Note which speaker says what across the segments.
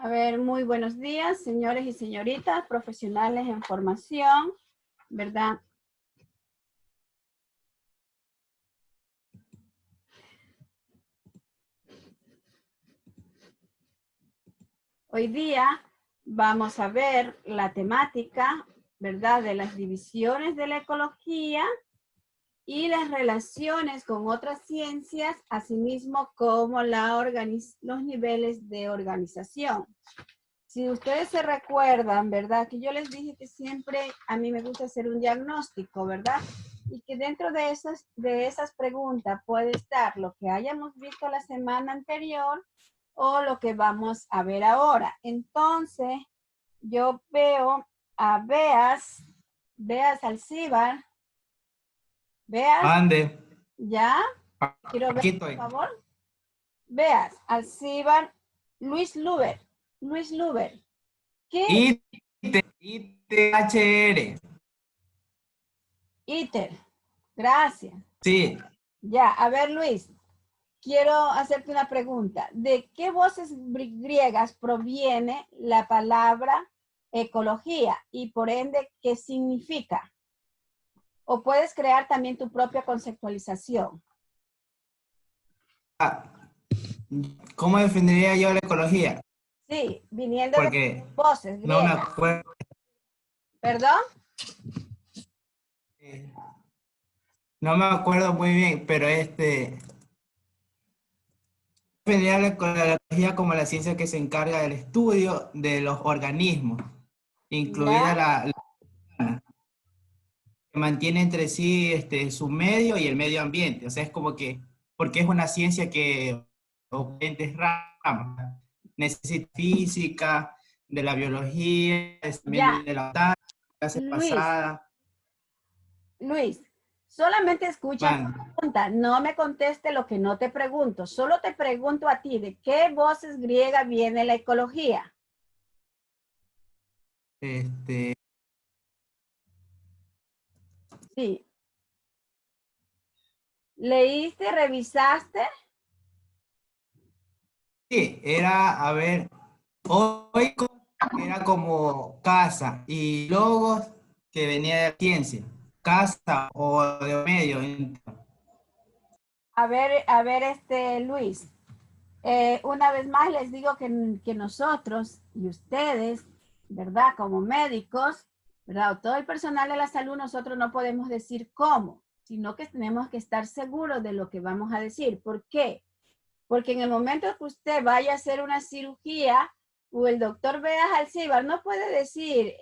Speaker 1: A ver, muy buenos días, señores y señoritas, profesionales en formación, ¿verdad? Hoy día vamos a ver la temática, ¿verdad?, de las divisiones de la ecología y las relaciones con otras ciencias, asimismo como los niveles de organización. Si ustedes se recuerdan, ¿verdad? Que yo les dije que siempre a mí me gusta hacer un diagnóstico, ¿verdad? Y que dentro de esas preguntas puede estar lo que hayamos visto la semana anterior o lo que vamos a ver ahora. Entonces, yo veo a Beas Alcíbar. Beas,
Speaker 2: Ande.
Speaker 1: ¿ya? Quiero ver,
Speaker 2: Aquí
Speaker 1: por
Speaker 2: estoy.
Speaker 1: favor. Beas Alcíbar, Luis Luber. Luis Luber. ¿Qué?
Speaker 2: ITHR.
Speaker 1: ITER. Gracias.
Speaker 2: Sí.
Speaker 1: Ya, a ver, Luis, quiero hacerte una pregunta. ¿De qué voces griegas proviene la palabra ecología y por ende qué significa? O puedes crear también tu propia conceptualización.
Speaker 2: ¿Cómo definiría yo la ecología?
Speaker 1: Sí, viniendo de
Speaker 2: Porque
Speaker 1: voces
Speaker 2: no me
Speaker 1: griegas.
Speaker 2: acuerdo.
Speaker 1: ¿Perdón?
Speaker 2: No me acuerdo muy bien, pero definiría la ecología como la ciencia que se encarga del estudio de los organismos, incluida
Speaker 1: Ya,
Speaker 2: la que mantiene entre sí su medio y el medio ambiente. O sea, es como que, porque es una ciencia que diferentes ramas, necesita física, de la biología,
Speaker 1: ya.
Speaker 2: también de la clase
Speaker 1: Luis,
Speaker 2: pasada.
Speaker 1: Luis, solamente escucha mi
Speaker 2: Man,
Speaker 1: pregunta, no me conteste lo que no te pregunto, solo te pregunto a ti, ¿de qué voces griegas viene la ecología?
Speaker 2: este,
Speaker 1: Sí. ¿Leíste, revisaste?
Speaker 2: sí, era, a ver, hoy era como casa y logos que venía de la ciencia, casa o de medio.
Speaker 1: A ver, Luis, una vez más les digo que nosotros y ustedes, ¿verdad? Como médicos, ¿verdad? O todo el personal de la salud, nosotros no podemos decir cómo, sino que tenemos que estar seguros de lo que vamos a decir. ¿Por qué? Porque en el momento que usted vaya a hacer una cirugía, o el doctor Beas Alcíbar no puede decir,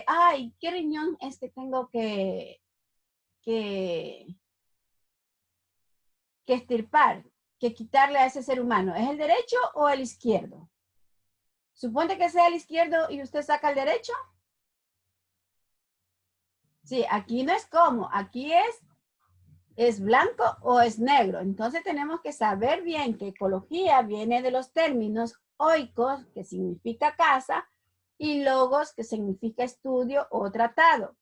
Speaker 1: ay, ¿qué riñón tengo que, que extirpar, que quitarle a ese ser humano? ¿Es el derecho o el izquierdo? Suponte que sea el izquierdo y usted saca el derecho. Sí, aquí no es como, aquí es blanco o es negro. Entonces tenemos que saber bien que ecología viene de los términos oikos, que significa casa, y logos, que significa estudio o tratado.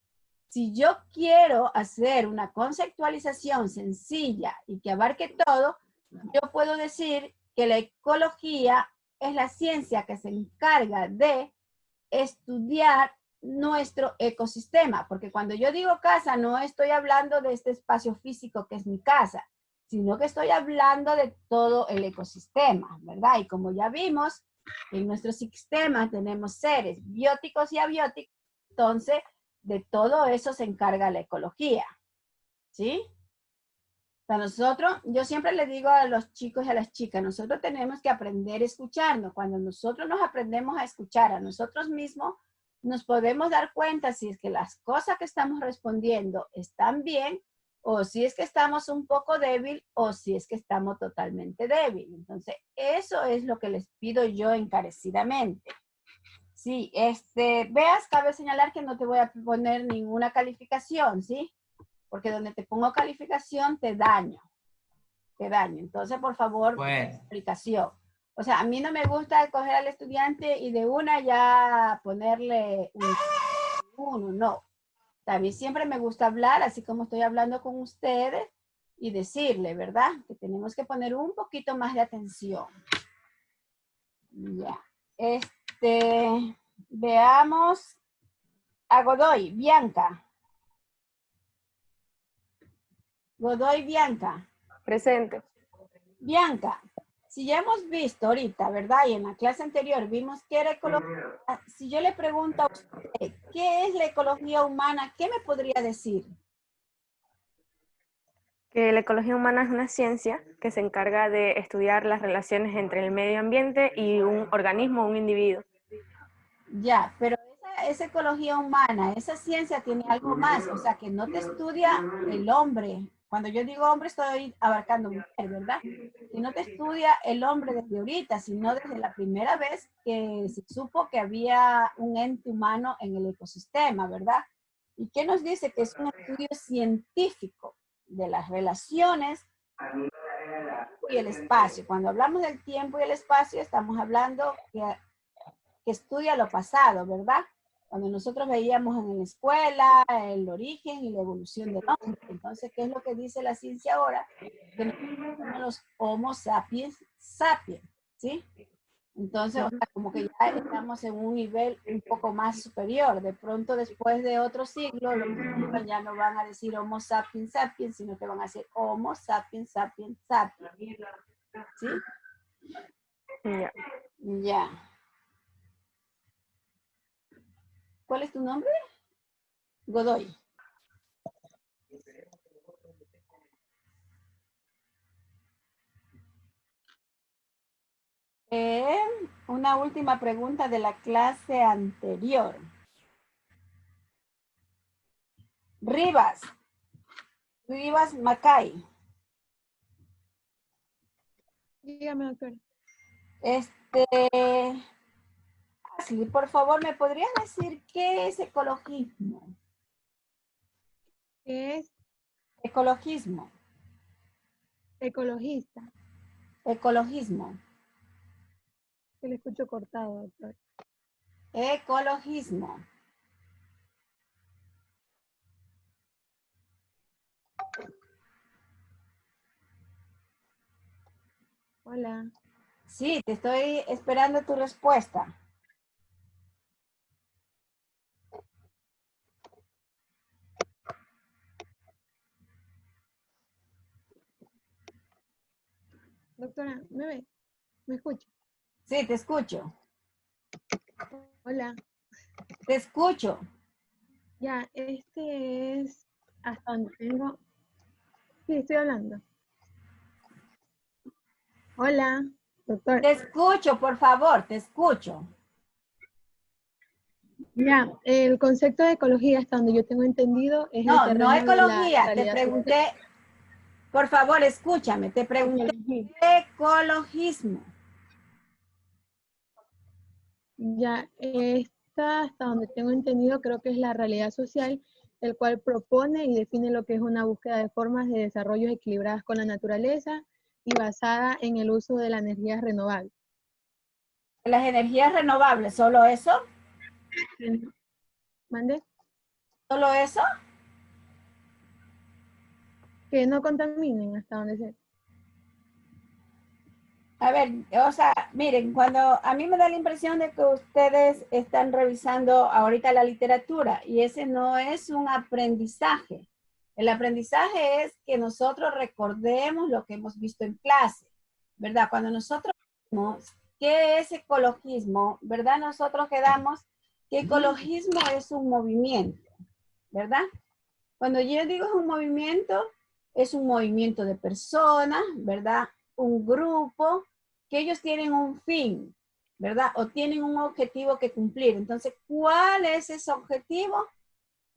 Speaker 1: Si yo quiero hacer una conceptualización sencilla y que abarque todo, yo puedo decir que la ecología es la ciencia que se encarga de estudiar nuestro ecosistema, porque cuando yo digo casa no estoy hablando de este espacio físico que es mi casa, sino que estoy hablando de todo el ecosistema, ¿verdad? Y como ya vimos, en nuestro sistema tenemos seres bióticos y abióticos, entonces de todo eso se encarga la ecología, ¿sí? Para nosotros, yo siempre le digo a los chicos y a las chicas, nosotros tenemos que aprender a escucharnos. Cuando nosotros nos aprendemos a escuchar a nosotros mismos, nos podemos dar cuenta si es que las cosas que estamos respondiendo están bien o si es que estamos un poco débil o si es que estamos totalmente débil. Entonces, eso es lo que les pido yo encarecidamente. Sí, veas, cabe señalar que no te voy a poner ninguna calificación, ¿sí? Porque donde te pongo calificación te daño. Entonces, por favor,
Speaker 2: Bueno,
Speaker 1: aplicación. O sea, a mí no me gusta coger al estudiante y de una ya ponerle un uno, no. A mí siempre me gusta hablar, así como estoy hablando con ustedes, y decirle, ¿verdad? Que tenemos que poner un poquito más de atención. Ya. Veamos a Godoy, Bianca. Godoy, Bianca.
Speaker 3: Presente.
Speaker 1: Bianca, si ya hemos visto ahorita, ¿verdad? Y en la clase anterior vimos que era ecología. Si yo le pregunto a usted, ¿qué es la ecología humana? ¿Qué me podría decir?
Speaker 3: Que la ecología humana es una ciencia que se encarga de estudiar las relaciones entre el medio ambiente y un organismo, un individuo.
Speaker 1: Ya, pero esa ecología humana, esa ciencia tiene algo más, o sea, que no te estudia el hombre. Cuando yo digo hombre estoy abarcando mujer, ¿verdad? Que no te estudia el hombre desde ahorita, sino desde la primera vez que se supo que había un ente humano en el ecosistema, ¿verdad? ¿Y qué nos dice? Que es un estudio científico de las relaciones y el espacio. Cuando hablamos del tiempo y el espacio, estamos hablando que estudia lo pasado, ¿verdad? Cuando nosotros veíamos en la escuela el origen y la evolución del hombre. Entonces, ¿qué es lo que dice la ciencia ahora? Que nosotros somos los Homo sapiens sapiens, ¿sí? Entonces, o sea, como que ya estamos en un nivel un poco más superior. De pronto, después de otro siglo, los niños ya no van a decir Homo sapiens sapiens, sino que van a decir Homo sapiens sapiens sapiens. ¿Sí?
Speaker 3: Ya.
Speaker 1: Ya. ¿Cuál es tu nombre? Godoy. Una última pregunta de la clase anterior. Rivas Macay.
Speaker 4: Dígame, doctor.
Speaker 1: Ashley, por favor, ¿me podrías decir qué es ecologismo?
Speaker 4: ¿Qué es
Speaker 1: Ecologismo.
Speaker 4: ecologista?
Speaker 1: Ecologismo.
Speaker 4: Que le escucho cortado, doctor.
Speaker 1: Ecologismo.
Speaker 4: Hola.
Speaker 1: Sí, te estoy esperando tu respuesta.
Speaker 4: Doctora, ¿me ve? ¿Me escucha?
Speaker 1: Sí, te escucho.
Speaker 4: Hola.
Speaker 1: Te escucho.
Speaker 4: Ya, este es hasta donde tengo. Sí, estoy hablando. Hola, doctor.
Speaker 1: Te escucho, por favor, te escucho.
Speaker 4: Ya, el concepto de ecología, hasta donde yo tengo entendido, es el
Speaker 1: No,
Speaker 4: terreno
Speaker 1: no
Speaker 4: de la
Speaker 1: ecología. Te
Speaker 4: realidad
Speaker 1: pregunté, por favor, escúchame. Te pregunté
Speaker 4: social.
Speaker 1: ecologismo.
Speaker 4: Ya, esta, hasta donde tengo entendido, creo que es la realidad social, el cual propone y define lo que es una búsqueda de formas de desarrollo equilibradas con la naturaleza y basada en el uso de la energía renovable.
Speaker 1: Las energías renovables, ¿solo eso?
Speaker 4: ¿Mande?
Speaker 1: ¿Solo eso?
Speaker 4: Que no contaminen hasta donde sea.
Speaker 1: A ver, o sea, miren, cuando a mí me da la impresión de que ustedes están revisando ahorita la literatura y ese no es un aprendizaje. El aprendizaje es que nosotros recordemos lo que hemos visto en clase, ¿verdad? Cuando nosotros vemos qué es ecologismo, ¿verdad? Nosotros quedamos que ecologismo es un movimiento, ¿verdad? Cuando yo digo es un movimiento de personas, ¿verdad? Un grupo, que ellos tienen un fin, ¿verdad? O tienen un objetivo que cumplir. Entonces, ¿cuál es ese objetivo?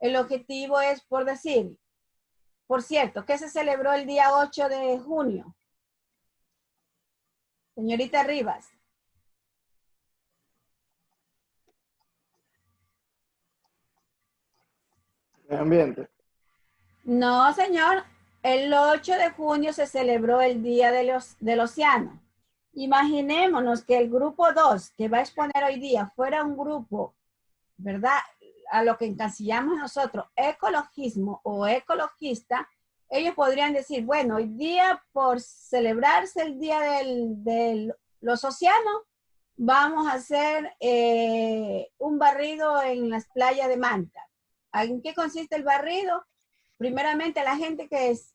Speaker 1: El objetivo es, por decir, por cierto, ¿qué se celebró el día 8 de junio? Señorita Rivas.
Speaker 5: Medio ambiente.
Speaker 1: No, señor. El 8 de junio se celebró el Día del Océano. Imaginémonos que el grupo 2 que va a exponer hoy día fuera un grupo, ¿verdad? A lo que encasillamos nosotros, ecologismo o ecologista, ellos podrían decir, bueno, hoy día por celebrarse el Día de los Océanos, vamos a hacer un barrido en las playas de Manta. ¿En qué consiste el barrido? Primeramente, la gente que es,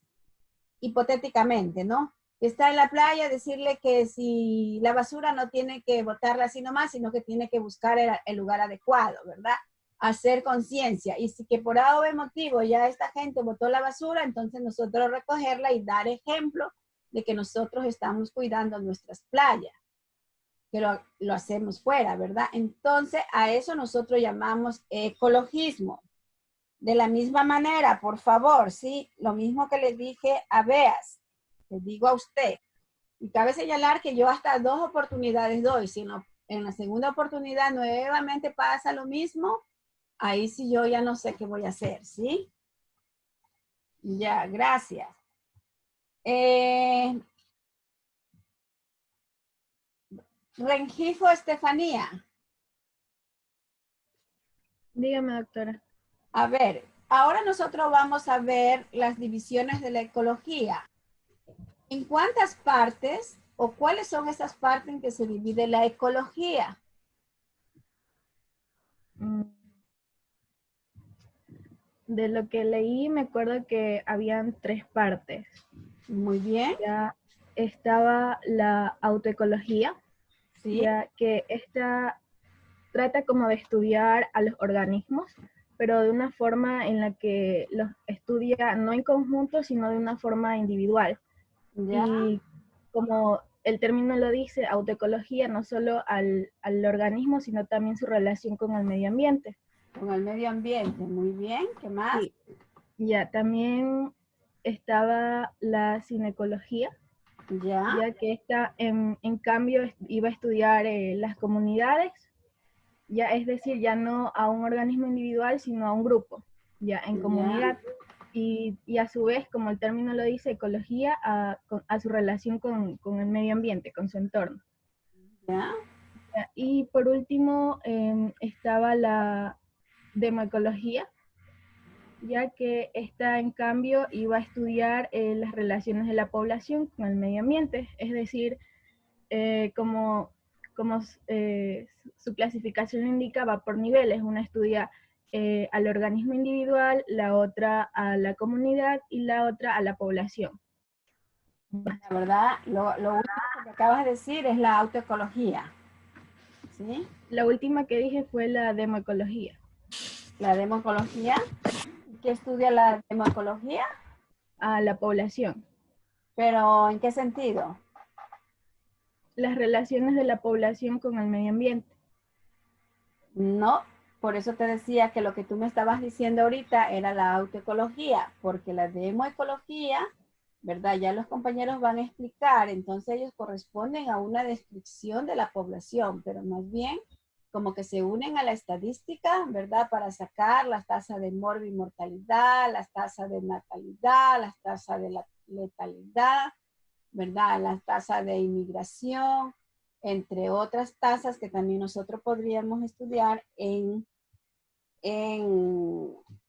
Speaker 1: hipotéticamente, ¿no? Que está en la playa, decirle que si la basura no tiene que botarla así nomás, sino que tiene que buscar el lugar adecuado, ¿verdad? Hacer conciencia. Y si que por algún motivo ya esta gente botó la basura, entonces nosotros recogerla y dar ejemplo de que nosotros estamos cuidando nuestras playas, que lo hacemos fuera, ¿verdad? Entonces a eso nosotros llamamos ecologismo. De la misma manera, por favor, ¿sí? Lo mismo que le dije a Beas, le digo a usted. Y cabe señalar que yo hasta 2 oportunidades doy, si no, en la segunda oportunidad nuevamente pasa lo mismo, ahí sí yo ya no sé qué voy a hacer, ¿sí? Ya, gracias. Rengifo Estefanía.
Speaker 4: Dígame, doctora.
Speaker 1: A ver, ahora nosotros vamos a ver las divisiones de la ecología. ¿En cuántas partes o cuáles son esas partes en que se divide la ecología?
Speaker 4: De lo que leí, me acuerdo que habían 3 partes.
Speaker 1: Muy bien.
Speaker 4: Ya estaba la autoecología,
Speaker 1: Sí.
Speaker 4: ya que esta trata como de estudiar a los organismos, pero de una forma en la que los estudia no en conjunto, sino de una forma individual.
Speaker 1: Ya.
Speaker 4: Y como el término lo dice, autoecología, no solo al organismo, sino también su relación con el medio ambiente.
Speaker 1: Con el medio ambiente, muy bien. ¿Qué más?
Speaker 4: Sí. Ya, también estaba la cinecología,
Speaker 1: Ya.
Speaker 4: ya que esta en cambio iba a estudiar las comunidades, ya es decir, ya no a un organismo individual, sino a un grupo, ya en comunidad. Y a su vez, como el término lo dice, ecología a su relación con el medio ambiente, con su entorno.
Speaker 1: Ya.
Speaker 4: Ya, y por último estaba la demoecología, ya que esta en cambio iba a estudiar las relaciones de la población con el medio ambiente, es decir, como su clasificación indica, va por niveles. Una estudia al organismo individual, la otra a la comunidad y la otra a la población.
Speaker 1: La verdad, lo último que acabas de decir es la autoecología. ¿Sí?
Speaker 4: La última que dije fue la demoecología.
Speaker 1: La demoecología. ¿Qué estudia la demoecología?
Speaker 4: A la población.
Speaker 1: ¿Pero en qué sentido?
Speaker 4: Las relaciones de la población con el medio ambiente.
Speaker 1: No, por eso te decía que lo que tú me estabas diciendo ahorita era la autoecología, porque la demoecología, ¿verdad? Ya los compañeros van a explicar, entonces ellos corresponden a una descripción de la población, pero más bien como que se unen a la estadística, ¿verdad? Para sacar las tasas de morbimortalidad, las tasas de natalidad, las tasas de la letalidad, ¿verdad? Las tasas de inmigración, entre otras tasas que también nosotros podríamos estudiar en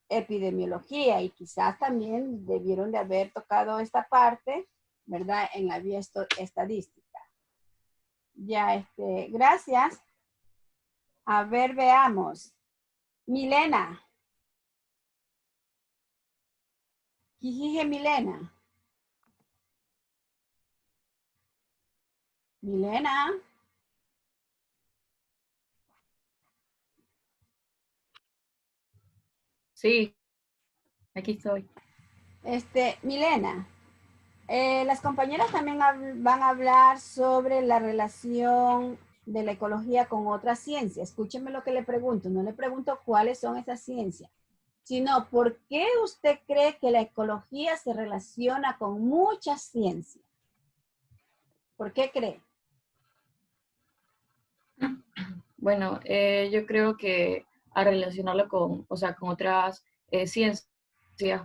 Speaker 1: epidemiología, y quizás también debieron de haber tocado esta parte, ¿verdad? En la vía estadística. Ya, gracias. A ver, veamos. Milena. Kijije Milena. Milena.
Speaker 6: Sí, aquí estoy.
Speaker 1: Milena, las compañeras también van a hablar sobre la relación de la ecología con otras ciencias. Escúcheme lo que le pregunto. No le pregunto cuáles son esas ciencias, sino por qué usted cree que la ecología se relaciona con muchas ciencias. ¿Por qué cree?
Speaker 6: Bueno, yo creo que a relacionarlo con, o sea, con otras ciencias,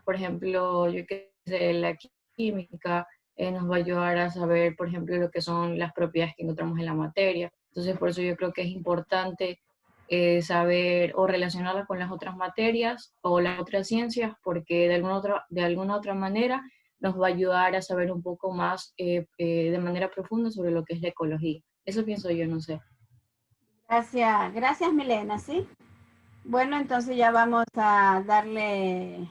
Speaker 6: por ejemplo, yo que sé, la química nos va a ayudar a saber, por ejemplo, lo que son las propiedades que encontramos en la materia. Entonces, por eso yo creo que es importante saber o relacionarla con las otras materias o las otras ciencias, porque de alguna otra manera nos va a ayudar a saber un poco más de manera profunda sobre lo que es la ecología. Eso pienso yo, no sé.
Speaker 1: Gracias, gracias Milena, ¿sí? Bueno, entonces ya vamos a darle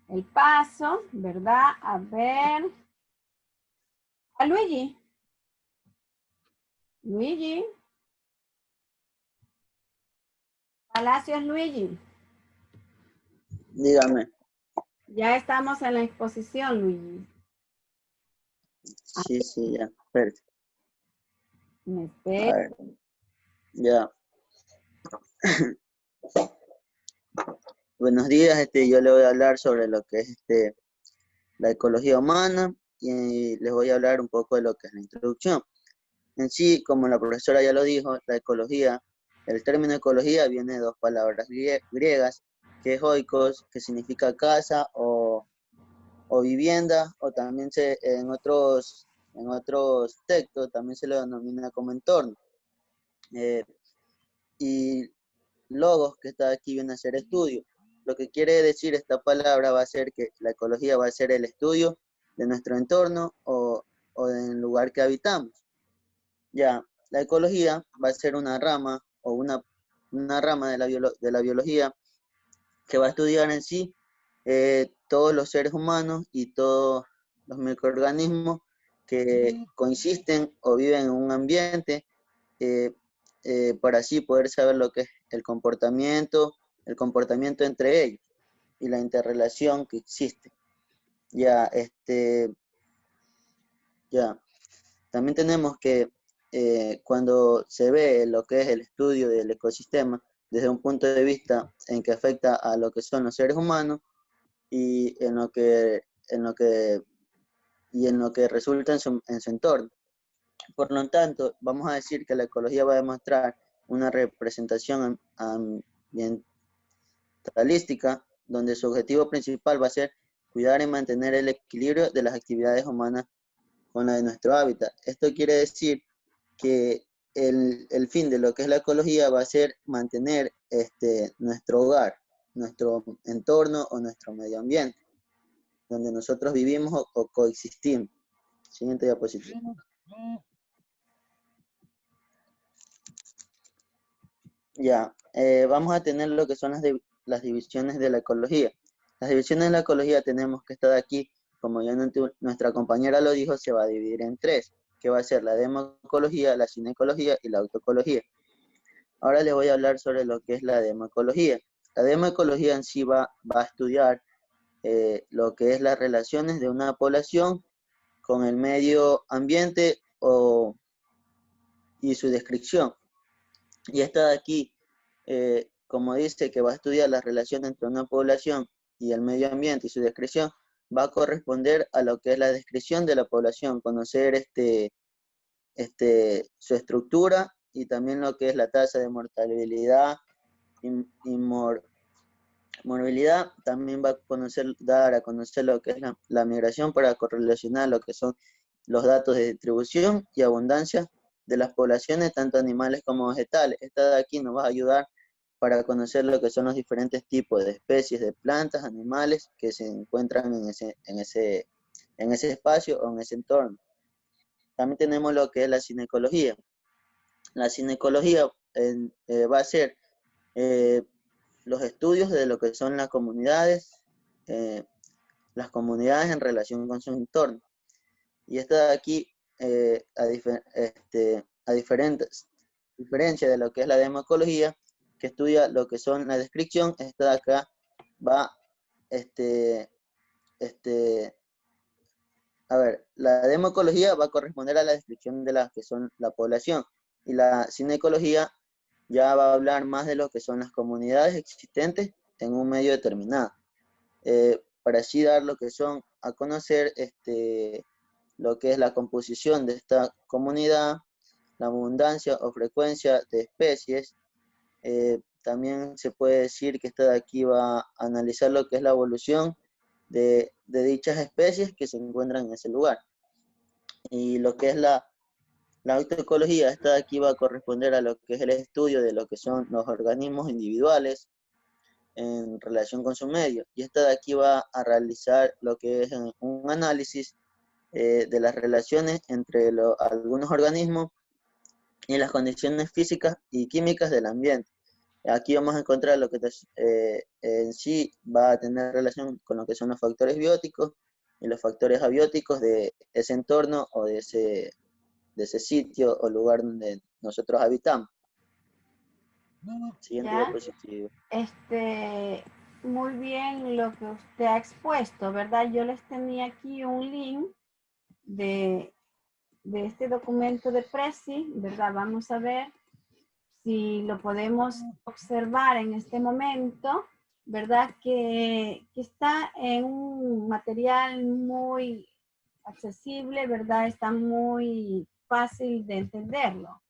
Speaker 1: el paso, ¿verdad? A ver. A Luigi. Luigi. Palacios Luigi.
Speaker 7: Dígame.
Speaker 1: Ya estamos en la exposición, Luigi.
Speaker 7: Sí, sí, ya. Espérate.
Speaker 1: Me
Speaker 7: A
Speaker 1: espera.
Speaker 7: ver. Ya. Buenos días, yo le voy a hablar sobre lo que es la ecología humana y les voy a hablar un poco de lo que es la introducción. En sí, como la profesora ya lo dijo, la ecología, el término ecología viene de dos palabras griegas, que es oikos, que significa casa o vivienda, o también en otros textos también se lo denomina como entorno. Y logos, que está aquí, viene a ser estudio. Lo que quiere decir esta palabra va a ser que la ecología va a ser el estudio de nuestro entorno o del lugar que habitamos. Ya, la ecología va a ser una rama o una rama de la biología que va a estudiar en sí todos los seres humanos y todos los microorganismos que coexisten o viven en un ambiente eh, para así poder saber lo que es el comportamiento entre ellos y la interrelación que existe. Ya, ya. También tenemos que cuando se ve lo que es el estudio del ecosistema desde un punto de vista en que afecta a lo que son los seres humanos y en lo que resulta en su entorno. Por lo tanto, vamos a decir que la ecología va a demostrar una representación ambientalística, donde su objetivo principal va a ser cuidar y mantener el equilibrio de las actividades humanas con la de nuestro hábitat. Esto quiere decir que el fin de lo que es la ecología va a ser mantener nuestro hogar, nuestro entorno o nuestro medio ambiente, donde nosotros vivimos o coexistimos. Siguiente diapositiva. Ya, vamos a tener lo que son las divisiones de la ecología. Las divisiones de la ecología tenemos que estar aquí, como ya nuestra compañera lo dijo, se va a dividir en tres, que va a ser la demoecología, la cinecología y la autoecología. Ahora les voy a hablar sobre lo que es la demoecología. La demoecología en sí va a estudiar lo que es las relaciones de una población con el medio ambiente y su descripción. Y esta de aquí, como dice que va a estudiar las relaciones entre una población y el medio ambiente y su descripción, va a corresponder a lo que es la descripción de la población, conocer su estructura y también lo que es la tasa de mortalidad y morbilidad. También va a dar a conocer lo que es la migración para correlacionar lo que son los datos de distribución y abundancia de las poblaciones, tanto animales como vegetales. Esta de aquí nos va a ayudar para conocer lo que son los diferentes tipos de especies de plantas, animales que se encuentran en ese espacio o en ese entorno. También tenemos lo que es la cinecología. La cinecología va a ser los estudios de lo que son las comunidades en relación con su entorno. Y esta de aquí, a diferencia de lo que es la demoecología, que estudia lo que son la descripción, esta de acá va, a ver, la demoecología va a corresponder a la descripción de las que son la población, y la cinecología ya va a hablar más de lo que son las comunidades existentes en un medio determinado, para así dar lo que son a conocer lo que es la composición de esta comunidad, la abundancia o frecuencia de especies. También se puede decir que esta de aquí va a analizar lo que es la evolución de dichas especies que se encuentran en ese lugar. Y lo que es la autoecología, esta de aquí va a corresponder a lo que es el estudio de lo que son los organismos individuales en relación con su medio. Y esta de aquí va a realizar lo que es un análisis de las relaciones entre algunos organismos y las condiciones físicas y químicas del ambiente. Aquí vamos a encontrar lo que en sí va a tener relación con lo que son los factores bióticos y los factores abióticos de ese entorno o de ese sitio o lugar donde nosotros habitamos. Siguiente
Speaker 1: ¿Ya?
Speaker 7: diapositiva.
Speaker 1: Muy bien lo que usted ha expuesto, ¿verdad? Yo les tenía aquí un link de este documento de Prezi, ¿verdad? Vamos a ver si lo podemos observar en este momento, ¿verdad? Que está en un material muy accesible, ¿verdad? Está muy fácil de entenderlo.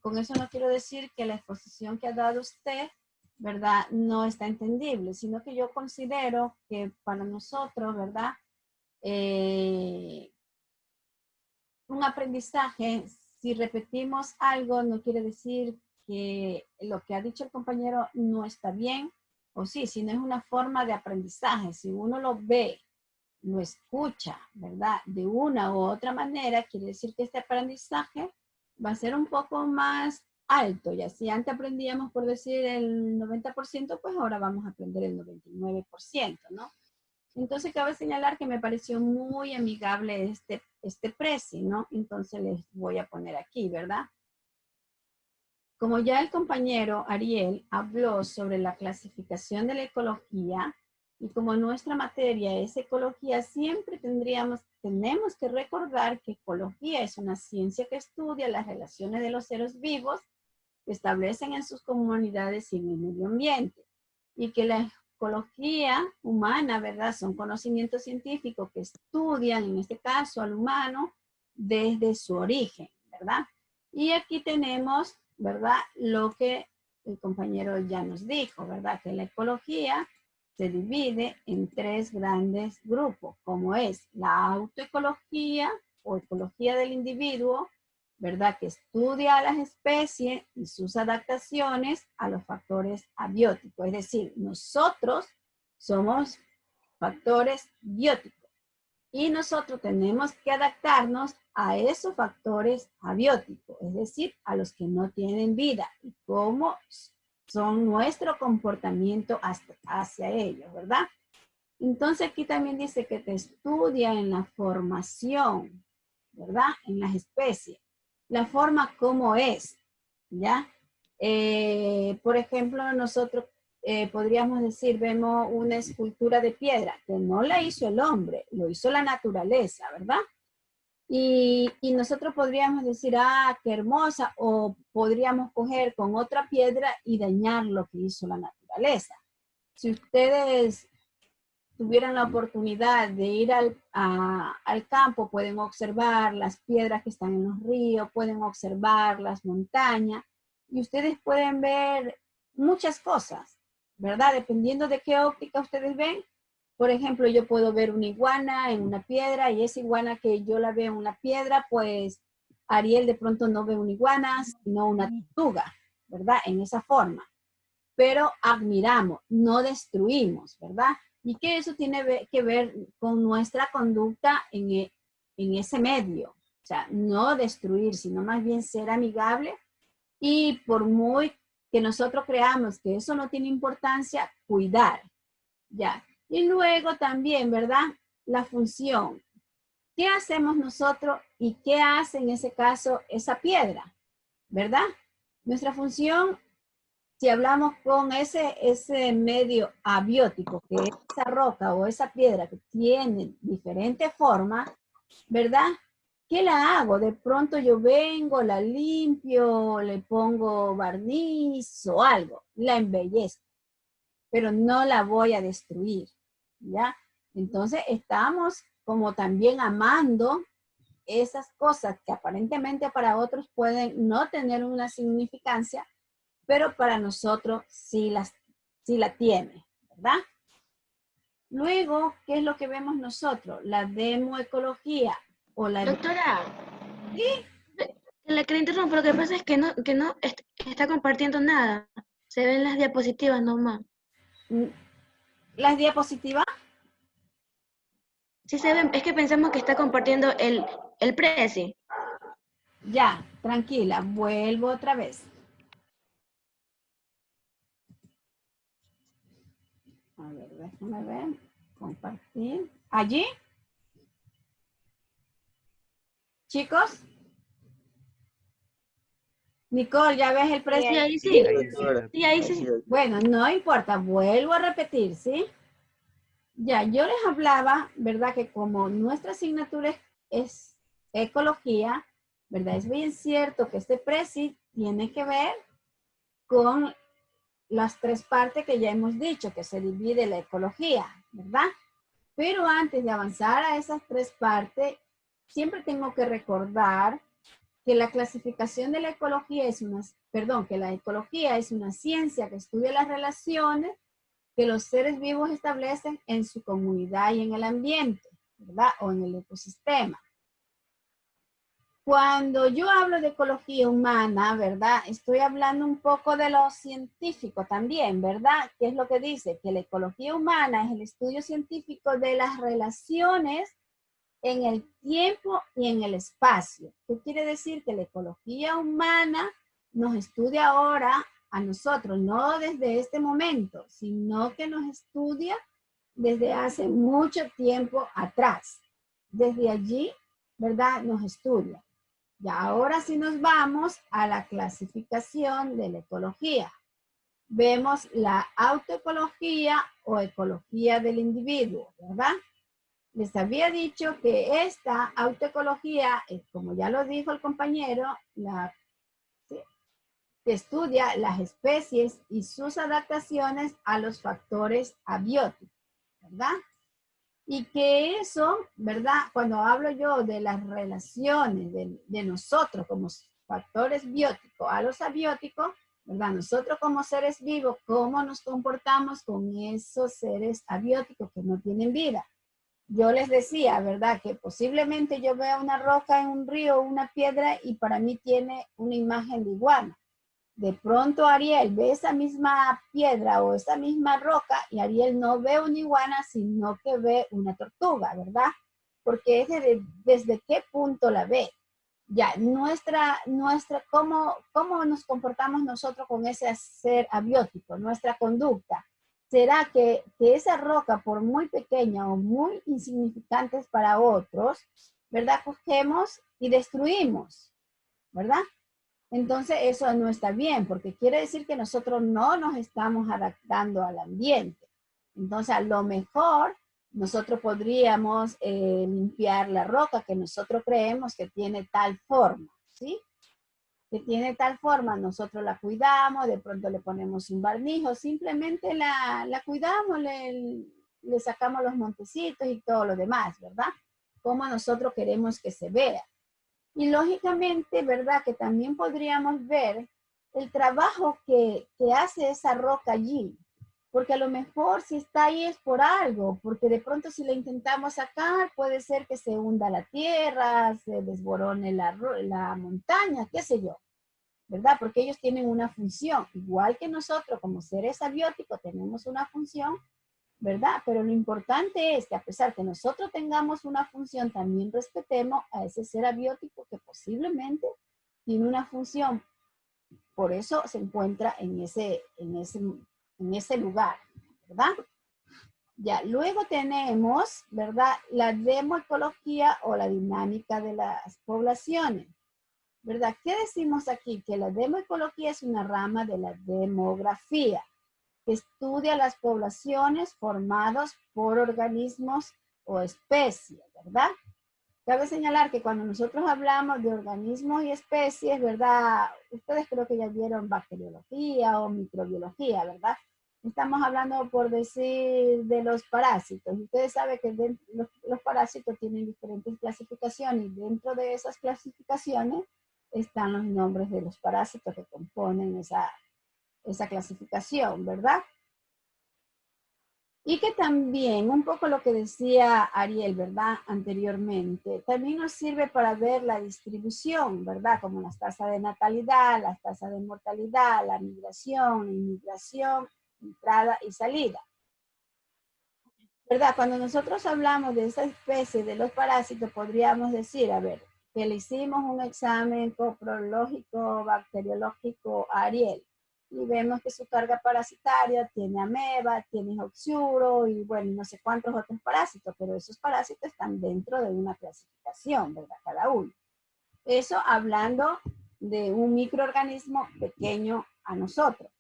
Speaker 1: Con eso no quiero decir que la exposición que ha dado usted, ¿verdad? No está entendible, sino que yo considero que para nosotros, ¿verdad? Un aprendizaje, si repetimos algo, no quiere decir que lo que ha dicho el compañero no está bien, o sí, sino es una forma de aprendizaje. Si uno lo ve, lo escucha, ¿verdad? De una u otra manera, quiere decir que este aprendizaje va a ser un poco más alto. Y así antes aprendíamos, por decir, el 90%, pues ahora vamos a aprender el 99%, ¿no? Entonces, cabe señalar que me pareció muy amigable este Prezi, ¿no? Entonces les voy a poner aquí, ¿verdad? Como ya el compañero Ariel habló sobre la clasificación de la ecología, y como nuestra materia es ecología, siempre tenemos que recordar que ecología es una ciencia que estudia las relaciones de los seres vivos que establecen en sus comunidades y en el medio ambiente, y que la ecología humana, ¿verdad? Son conocimientos científicos que estudian, en este caso, al humano desde su origen, ¿verdad? Y aquí tenemos, ¿verdad? Lo que el compañero ya nos dijo, ¿verdad? Que la ecología se divide en 3 grandes grupos, como es la autoecología o ecología del individuo, ¿verdad? Que estudia a las especies y sus adaptaciones a los factores abióticos. Es decir, nosotros somos factores bióticos y nosotros tenemos que adaptarnos a esos factores abióticos, es decir, a los que no tienen vida y cómo son nuestro comportamiento hacia ellos, ¿verdad? Entonces aquí también dice que te estudia en la formación, ¿verdad? En las especies. La forma como es, ¿ya? Por ejemplo, nosotros podríamos decir, vemos una escultura de piedra, que no la hizo el hombre, lo hizo la naturaleza, ¿verdad? Y nosotros podríamos decir, ah, qué hermosa, o podríamos coger con otra piedra y dañar lo que hizo la naturaleza. Si ustedes tuvieran la oportunidad de ir al campo, pueden observar las piedras que están en los ríos, pueden observar las montañas, y ustedes pueden ver muchas cosas, ¿verdad? Dependiendo de qué óptica ustedes ven. Por ejemplo, yo puedo ver una iguana en una piedra, y esa iguana que yo la veo en una piedra, pues Ariel de pronto no ve una iguana, sino una tortuga, ¿verdad? En esa forma. Pero admiramos, no destruimos, ¿verdad? Y que eso tiene que ver con nuestra conducta en ese medio. O sea, no destruir, sino más bien ser amigable, y por muy que nosotros creamos que eso no tiene importancia, cuidar, ¿ya? Y luego también, ¿verdad? La función. ¿Qué hacemos nosotros y qué hace en ese caso esa piedra? ¿Verdad? Nuestra función, si hablamos con ese medio abiótico, que es esa roca o esa piedra que tiene diferentes formas, ¿verdad? ¿Qué la hago? De pronto yo vengo, la limpio, le pongo barniz o algo, la embellezco, pero no la voy a destruir, ¿ya? Entonces estamos como también amando esas cosas que aparentemente para otros pueden no tener una significancia, pero para nosotros sí la tiene, ¿verdad? Luego, ¿qué es lo que vemos nosotros? La demoecología o la...
Speaker 8: Doctora,
Speaker 1: ¿Sí?
Speaker 8: la que le interrumpo, lo que pasa es que no está compartiendo nada. Se ven las diapositivas nomás.
Speaker 1: ¿Las diapositivas?
Speaker 8: Sí se ven, es que pensamos que está compartiendo el Prezi.
Speaker 1: Ya, tranquila, vuelvo otra vez. A ver, déjame ver. Compartir. ¿Allí? ¿Chicos? Nicole, ¿ya ves el
Speaker 8: Sí,
Speaker 1: precio?
Speaker 8: ahí
Speaker 7: Sí,
Speaker 8: sí.
Speaker 7: doctora.
Speaker 8: Sí, ahí
Speaker 7: Sí,
Speaker 8: sí.
Speaker 7: doctora.
Speaker 1: Bueno, no importa, vuelvo a repetir, ¿sí? Ya, yo les hablaba, ¿verdad? Que como nuestra asignatura es ecología, ¿verdad? Es bien cierto que este preci tiene que ver con las tres partes que ya hemos dicho, que se divide la ecología, ¿verdad? Pero antes de avanzar a esas tres partes, siempre tengo que recordar que la clasificación de la ecología es una, perdón, que la ecología es una ciencia que estudia las relaciones que los seres vivos establecen en su comunidad y en el ambiente, ¿verdad? O en el ecosistema. Cuando yo hablo de ecología humana, ¿verdad? Estoy hablando un poco de lo científico también, ¿verdad? ¿Qué es lo que dice? Que la ecología humana es el estudio científico de las relaciones en el tiempo y en el espacio. ¿Qué quiere decir? Que la ecología humana nos estudia ahora a nosotros, no desde este momento, sino que nos estudia desde hace mucho tiempo atrás. Desde allí, ¿verdad? Nos estudia. Y ahora sí nos vamos a la clasificación de la ecología. Vemos la autoecología o ecología del individuo, ¿verdad? Les había dicho que esta autoecología, como ya lo dijo el compañero, ¿sí? Que estudia las especies y sus adaptaciones a los factores abióticos, ¿verdad? Y que eso, ¿verdad? Cuando hablo yo de las relaciones de nosotros como factores bióticos a los abióticos, ¿verdad? Nosotros como seres vivos, ¿cómo nos comportamos con esos seres abióticos que no tienen vida? Yo les decía, ¿verdad? Que posiblemente yo vea una roca en un río, una piedra, y para mí tiene una imagen de iguana. De pronto Ariel ve esa misma piedra o esa misma roca y Ariel no ve una iguana, sino que ve una tortuga, ¿verdad? Porque es desde qué punto la ve. Ya, ¿cómo nos comportamos nosotros con ese ser abiótico, nuestra conducta? ¿Será que esa roca, por muy pequeña o muy insignificante para otros, ¿verdad? Cogemos y destruimos, ¿verdad? Entonces eso no está bien, porque quiere decir que nosotros no nos estamos adaptando al ambiente. Entonces a lo mejor nosotros podríamos limpiar la roca que nosotros creemos que tiene tal forma, ¿sí? Que tiene tal forma, nosotros la cuidamos, de pronto le ponemos un barniz o simplemente la cuidamos, le sacamos los montecitos y todo lo demás, ¿verdad? Como nosotros queremos que se vea. Y lógicamente, ¿verdad? Que también podríamos ver el trabajo que hace esa roca allí. Porque a lo mejor si está ahí es por algo, porque de pronto si la intentamos sacar puede ser que se hunda la tierra, se desborone la montaña, qué sé yo, ¿verdad? Porque ellos tienen una función, igual que nosotros como seres abióticos tenemos una función, ¿verdad? Pero lo importante es que a pesar que nosotros tengamos una función, también respetemos a ese ser abiótico que posiblemente tiene una función. Por eso se encuentra en ese lugar, ¿verdad? Ya, luego tenemos, ¿verdad? La demoecología o la dinámica de las poblaciones, ¿verdad? ¿Qué decimos aquí? Que la demoecología es una rama de la demografía que estudia las poblaciones formadas por organismos o especies, ¿verdad? Cabe señalar que cuando nosotros hablamos de organismos y especies, ¿verdad? Ustedes creo que ya vieron bacteriología o microbiología, ¿verdad? Estamos hablando, por decir, de los parásitos. Ustedes saben que los parásitos tienen diferentes clasificaciones y dentro de esas clasificaciones están los nombres de los parásitos que componen esa clasificación, ¿verdad? Y que también, un poco lo que decía Ariel, ¿verdad? Anteriormente, también nos sirve para ver la distribución, ¿verdad? Como las tasas de natalidad, las tasas de mortalidad, la migración, la inmigración, entrada y salida. ¿Verdad? Cuando nosotros hablamos de esa especie de los parásitos, podríamos decir, a ver, que le hicimos un examen coprológico, bacteriológico a Ariel. Y vemos que su carga parasitaria tiene ameba, tiene oxuro y bueno, no sé cuántos otros parásitos, pero esos parásitos están dentro de una clasificación, ¿verdad? Cada uno. Eso hablando de un microorganismo pequeño a nosotros.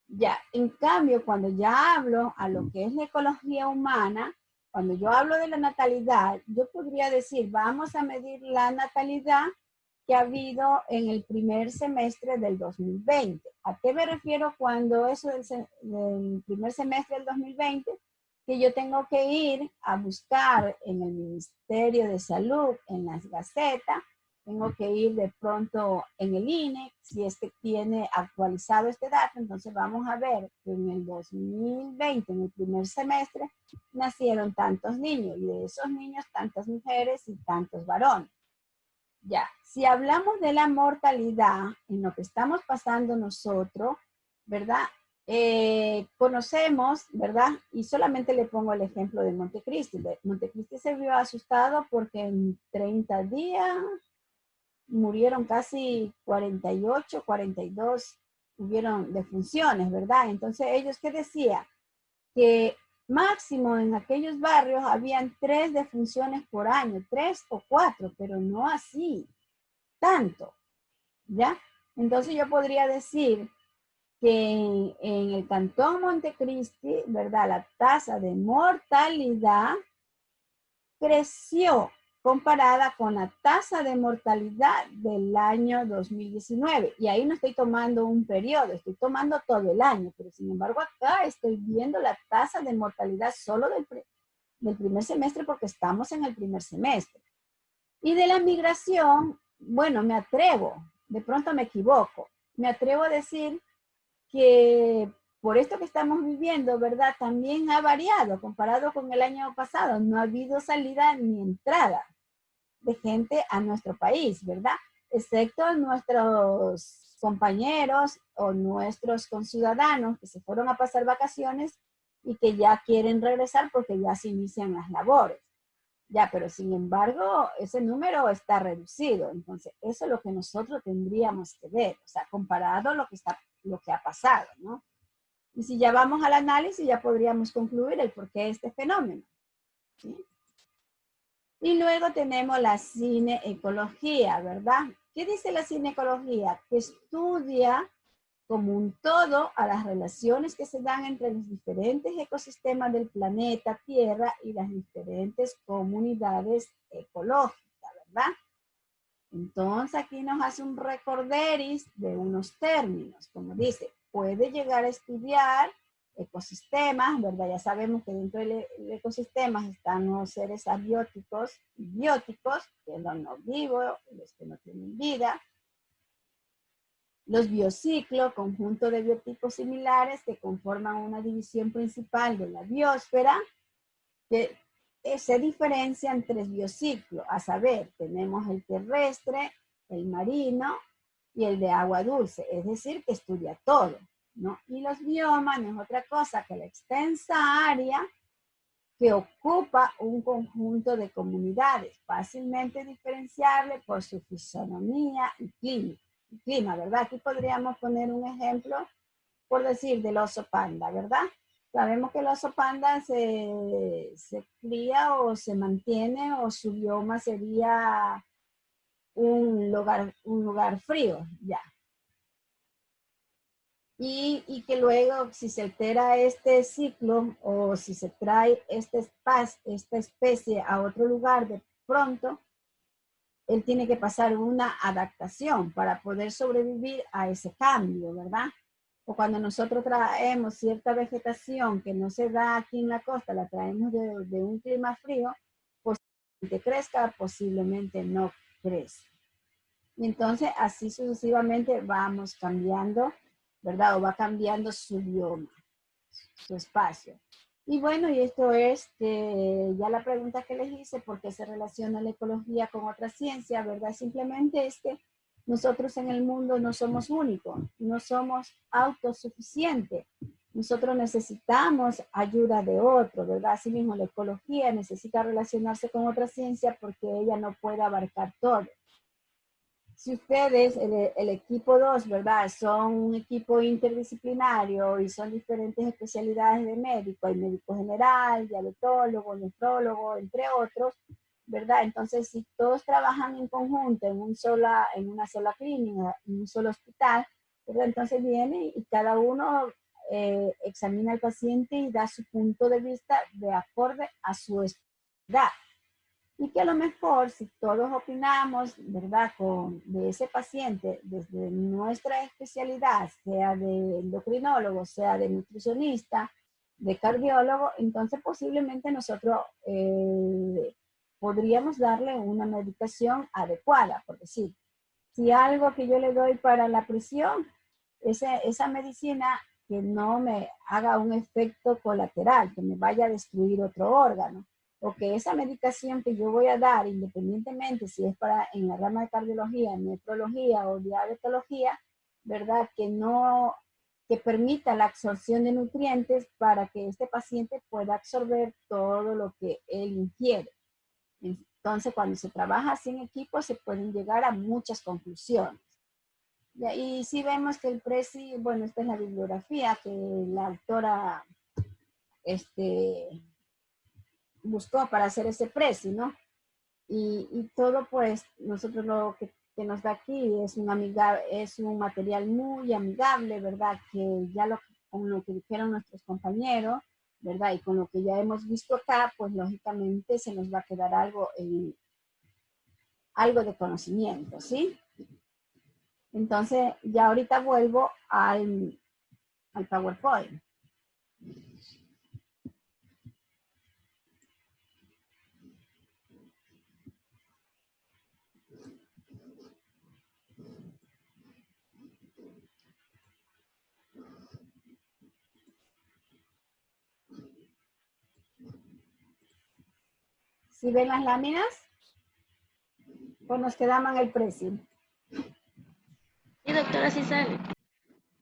Speaker 1: Ya, en cambio, cuando ya hablo a lo que es la ecología humana, cuando yo hablo de la natalidad, yo podría decir, vamos a medir la natalidad que ha habido en el primer semestre del 2020. ¿A qué me refiero cuando eso del primer semestre del 2020? Que yo tengo que ir a buscar en el Ministerio de Salud, en las gacetas, tengo que ir de pronto en el INE, si es que tiene actualizado este dato, entonces vamos a ver que en el 2020, en el primer semestre, nacieron tantos niños, y de esos niños tantas mujeres y tantos varones. Ya, si hablamos de la mortalidad, en lo que estamos pasando nosotros, ¿verdad? Conocemos, ¿verdad? Y solamente le pongo el ejemplo de Montecristi. Montecristi se vio asustado porque en 30 días murieron casi 48, 42, hubieron defunciones, ¿verdad? Entonces ellos, ¿qué decían? Que máximo en aquellos barrios habían 3 defunciones por año, 3 o 4, pero no así, tanto, ¿ya? Entonces yo podría decir que en el Cantón Montecristi, ¿verdad? La tasa de mortalidad creció comparada con la tasa de mortalidad del año 2019. Y ahí no estoy tomando un periodo, estoy tomando todo el año, pero sin embargo acá estoy viendo la tasa de mortalidad solo del primer semestre porque estamos en el primer semestre. Y de la migración, bueno, me atrevo, de pronto me equivoco, me atrevo a decir que por esto que estamos viviendo, ¿verdad? También ha variado comparado con el año pasado. No ha habido salida ni entrada de gente a nuestro país, ¿verdad? Excepto nuestros compañeros o nuestros conciudadanos que se fueron a pasar vacaciones y que ya quieren regresar porque ya se inician las labores. Ya, pero sin embargo, ese número está reducido. Entonces, eso es lo que nosotros tendríamos que ver, o sea, comparado a lo que ha pasado, ¿no? Y si ya vamos al análisis, ya podríamos concluir el porqué de este fenómeno, ¿sí? Y luego tenemos la cineecología, ¿verdad? ¿Qué dice la cineecología? Que estudia como un todo a las relaciones que se dan entre los diferentes ecosistemas del planeta Tierra y las diferentes comunidades ecológicas, ¿verdad? Entonces aquí nos hace un recorderis de unos términos, como dice, puede llegar a estudiar ecosistemas, ¿verdad? Ya sabemos que dentro del ecosistema están los seres abióticos y bióticos, que son los no vivos, los que no tienen vida. Los biociclos, conjunto de biotipos similares que conforman una división principal de la biosfera, que se diferencian 3 biociclos, a saber, tenemos el terrestre, el marino y el de agua dulce, es decir, que estudia todo, ¿no? Y los biomas no es otra cosa que la extensa área que ocupa un conjunto de comunidades, fácilmente diferenciable por su fisonomía y clima, ¿verdad? Aquí podríamos poner un ejemplo, por decir, del oso panda, ¿verdad? Sabemos que el oso panda se cría o se mantiene o su bioma sería un lugar frío, ya. Y que luego si se altera este ciclo o si se trae esta especie a otro lugar de pronto, él tiene que pasar una adaptación para poder sobrevivir a ese cambio, ¿verdad? O cuando nosotros traemos cierta vegetación que no se da aquí en la costa, la traemos de un clima frío, posiblemente crezca, posiblemente no crezca. Y entonces así sucesivamente vamos cambiando, ¿verdad? O va cambiando su bioma, su espacio. Y bueno, y esto es que ya la pregunta que les hice, ¿por qué se relaciona la ecología con otra ciencia, verdad? Simplemente es que nosotros en el mundo no somos únicos, no somos autosuficientes. Nosotros necesitamos ayuda de otro, ¿verdad? Asimismo, la ecología necesita relacionarse con otra ciencia porque ella no puede abarcar todo. si ustedes, el equipo 2, ¿verdad? Son un equipo interdisciplinario y son diferentes especialidades de médico, hay médico general, diabetólogo, nefrólogo, entre otros, ¿verdad? Entonces, si todos trabajan en conjunto en una sola clínica, en un solo hospital, ¿verdad? Entonces viene y cada uno examina al paciente y da su punto de vista de acorde a su especialidad. Y que a lo mejor, si todos opinamos, ¿verdad?, de ese paciente desde nuestra especialidad, sea de endocrinólogo, sea de nutricionista, de cardiólogo, entonces posiblemente nosotros podríamos darle una medicación adecuada, por decir, si algo que yo le doy para la presión, esa medicina que no me haga un efecto colateral, que me vaya a destruir otro órgano, o que esa medicación que yo voy a dar, independientemente si es para en la rama de cardiología, nefrología o diabetología, ¿verdad? Que permita la absorción de nutrientes para que este paciente pueda absorber todo lo que él ingiere. Entonces, cuando se trabaja así en equipo, se pueden llegar a muchas conclusiones. Y sí vemos que el PRESI, bueno, esta es la bibliografía que la autora buscó para hacer ese PRESI, ¿no? Y todo, pues, nosotros lo que nos da aquí es un material muy amigable, ¿verdad? Que ya con lo que dijeron nuestros compañeros, ¿verdad? Y con lo que ya hemos visto acá, pues lógicamente se nos va a quedar algo de conocimiento, ¿sí? Entonces, ya ahorita vuelvo al PowerPoint. ¿Sí ven las láminas? Pues nos quedamos en el precio.
Speaker 8: Sí, doctora, sí sale.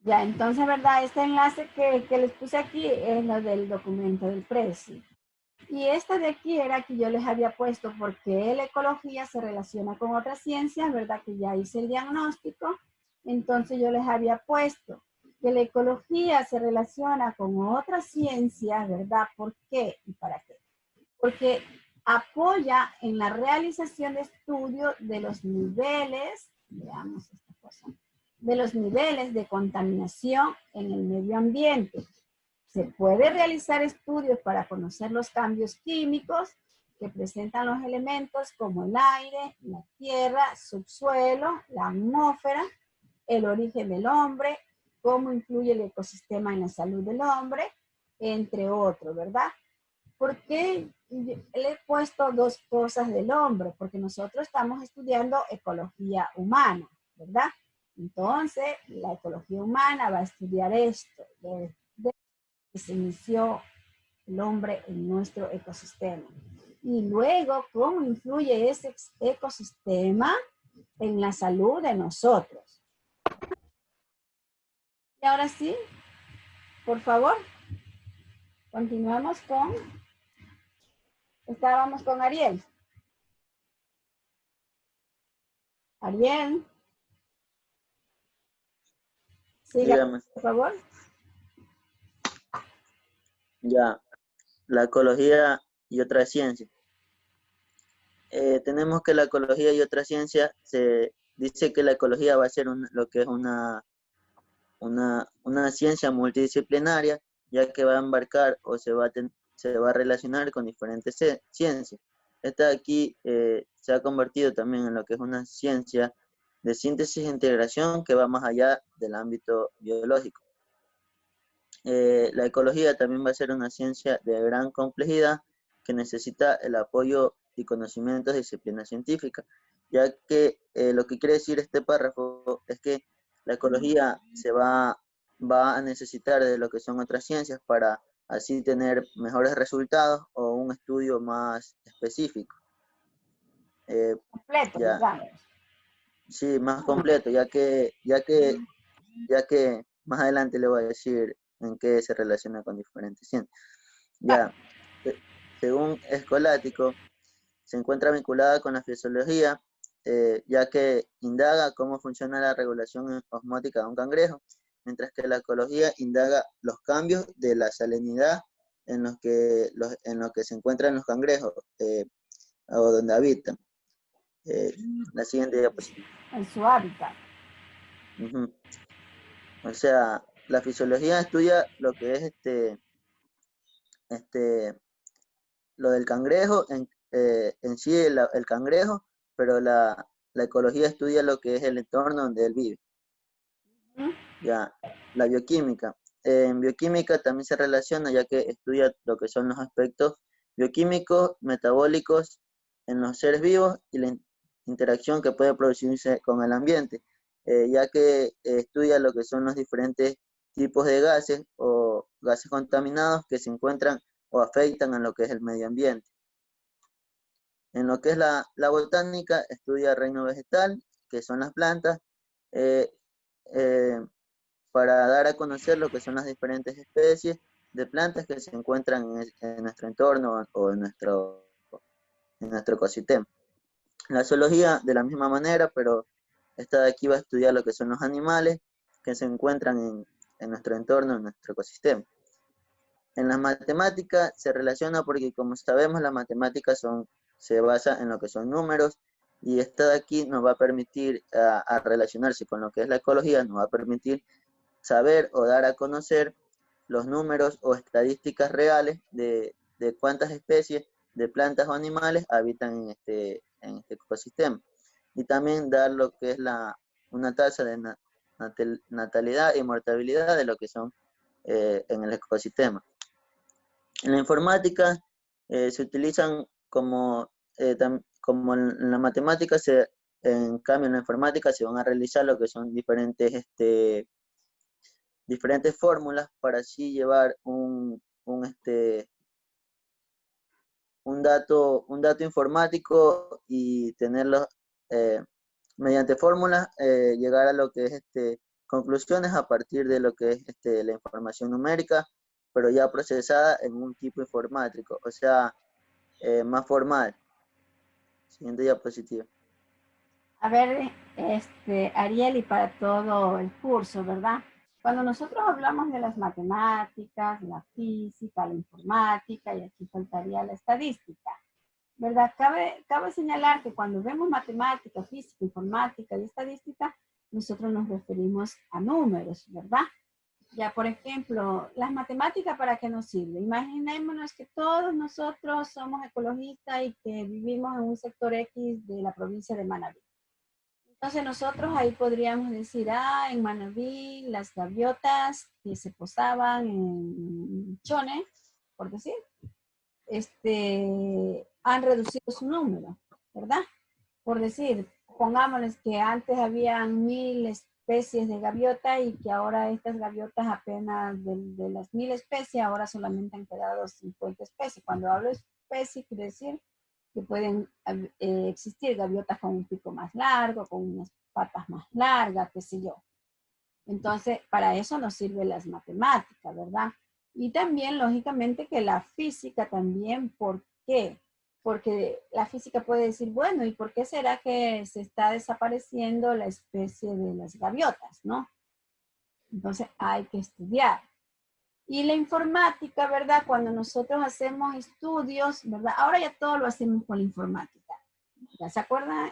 Speaker 1: Ya, entonces, ¿verdad? Este enlace que les puse aquí es lo del documento del precio. Y esta de aquí era que yo les había puesto porque la ecología se relaciona con otras ciencias, ¿verdad? Que ya hice el diagnóstico. Entonces yo les había puesto que la ecología se relaciona con otras ciencias, ¿verdad? ¿Por qué y para qué? Porque apoya en la realización de estudios de los niveles, veamos esta cosa, de los niveles de contaminación en el medio ambiente. Se puede realizar estudios para conocer los cambios químicos que presentan los elementos como el aire, la tierra, subsuelo, la atmósfera, el origen del hombre, cómo influye el ecosistema en la salud del hombre, entre otros, ¿verdad? ¿Por qué le he puesto dos cosas del hombre? Porque nosotros estamos estudiando ecología humana, ¿verdad? Entonces, la ecología humana va a estudiar esto, desde que se inició el hombre en nuestro ecosistema. Y luego, cómo influye ese ecosistema en la salud de nosotros. Y ahora sí, por favor, continuamos estábamos con Ariel. Ariel. Siga,
Speaker 7: Dígame.
Speaker 1: por favor.
Speaker 7: Ya, la ecología y otras ciencias. Tenemos que la ecología y otras ciencias, se dice que la ecología va a ser lo que es una ciencia multidisciplinaria, ya que va a embarcar o se va a relacionar con diferentes ciencias. Esta de aquí se ha convertido también en lo que es una ciencia de síntesis e integración que va más allá del ámbito biológico. La ecología también va a ser una ciencia de gran complejidad que necesita el apoyo y conocimientos de disciplina científica, ya que lo que quiere decir este párrafo es que la ecología va a necesitar de lo que son otras ciencias para así tener mejores resultados o un estudio más específico.
Speaker 1: Completo,
Speaker 7: Ya,
Speaker 1: digamos.
Speaker 7: sí, más completo, ya que más adelante le voy a decir en qué se relaciona con diferentes ciencias. Ya, según Escolático, se encuentra vinculada con la fisiología, ya que indaga cómo funciona la regulación osmótica de un cangrejo, mientras que la ecología indaga los cambios de la salinidad en los que se encuentran los cangrejos o donde habitan. La siguiente diapositiva.
Speaker 1: En su hábitat.
Speaker 7: Uh-huh. O sea, la fisiología estudia lo que es lo del cangrejo, en sí el cangrejo, pero la ecología estudia lo que es el entorno donde él vive. Ya, la bioquímica. En bioquímica también se relaciona, ya que estudia lo que son los aspectos bioquímicos, metabólicos en los seres vivos y la interacción que puede producirse con el ambiente, ya que estudia lo que son los diferentes tipos de gases o gases contaminados que se encuentran o afectan a lo que es el medio ambiente. En lo que es la botánica, estudia el reino vegetal, que son las plantas, para dar a conocer lo que son las diferentes especies de plantas que se encuentran en nuestro entorno o en nuestro ecosistema. La zoología de la misma manera, pero esta de aquí va a estudiar lo que son los animales que se encuentran en nuestro entorno, en nuestro ecosistema. En las matemáticas se relaciona porque, como sabemos, las matemáticas se basa en lo que son números, y esta de aquí nos va a permitir a relacionarse con lo que es la ecología, nos va a permitir saber o dar a conocer los números o estadísticas reales de cuántas especies de plantas o animales habitan en este ecosistema. Y también dar lo que es una tasa de natalidad y mortalidad de lo que son en el ecosistema. En la informática se utilizan como en la matemática, en cambio en la informática se van a realizar lo que son diferentes fórmulas para así llevar un dato informático y tenerlo mediante fórmulas, llegar a lo que es conclusiones a partir de lo que es la información numérica, pero ya procesada en un tipo informático, o sea, más formal. Siguiente diapositiva.
Speaker 1: A ver, Ariel, y para todo el curso, ¿verdad? Cuando nosotros hablamos de las matemáticas, la física, la informática, y aquí faltaría la estadística, ¿verdad? Cabe señalar que cuando vemos matemática, física, informática y estadística, nosotros nos referimos a números, ¿verdad? Ya, por ejemplo, las matemáticas, ¿para qué nos sirven? Imaginémonos que todos nosotros somos ecologistas y que vivimos en un sector X de la provincia de Manabí. Entonces nosotros ahí podríamos decir, en Manabí las gaviotas que se posaban en Chone, por decir, han reducido su número, ¿verdad? Por decir, pongámosles que antes habían 1000 especies de gaviota y que ahora estas gaviotas apenas de las 1000 especies, ahora solamente han quedado 50 especies. Cuando hablo de especies, quiere decir que pueden existir gaviotas con un pico más largo, con unas patas más largas, qué sé yo. Entonces, para eso nos sirven las matemáticas, ¿verdad? Y también, lógicamente, que la física también, ¿por qué? Porque la física puede decir, bueno, ¿y por qué será que se está desapareciendo la especie de las gaviotas, no? Entonces, hay que estudiar. Y la informática, ¿verdad? Cuando nosotros hacemos estudios, ¿verdad? Ahora ya todo lo hacemos con la informática. ¿Ya se acuerdan?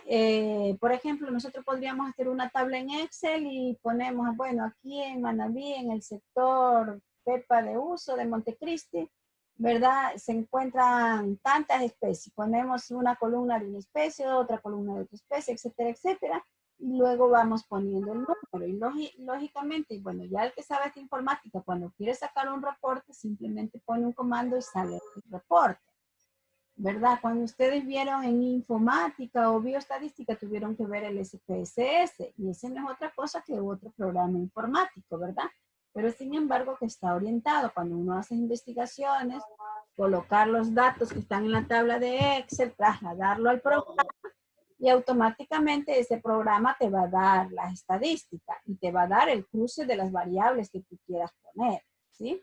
Speaker 1: Por ejemplo, nosotros podríamos hacer una tabla en Excel y ponemos, bueno, aquí en Manabí, en el sector Pepa de Uso de Montecristi, ¿verdad? Se encuentran tantas especies. Ponemos una columna de una especie, otra columna de otra especie, etcétera, etcétera. Y luego vamos poniendo el número. Y lógicamente, bueno, ya el que sabe de informática, cuando quiere sacar un reporte, simplemente pone un comando y sale el reporte, ¿verdad? Cuando ustedes vieron en informática o bioestadística, tuvieron que ver el SPSS, y ese no es otra cosa que otro programa informático, ¿verdad? Pero sin embargo que está orientado, cuando uno hace investigaciones, colocar los datos que están en la tabla de Excel, trasladarlo al programa, y automáticamente ese programa te va a dar las estadísticas y te va a dar el cruce de las variables que tú quieras poner, ¿sí?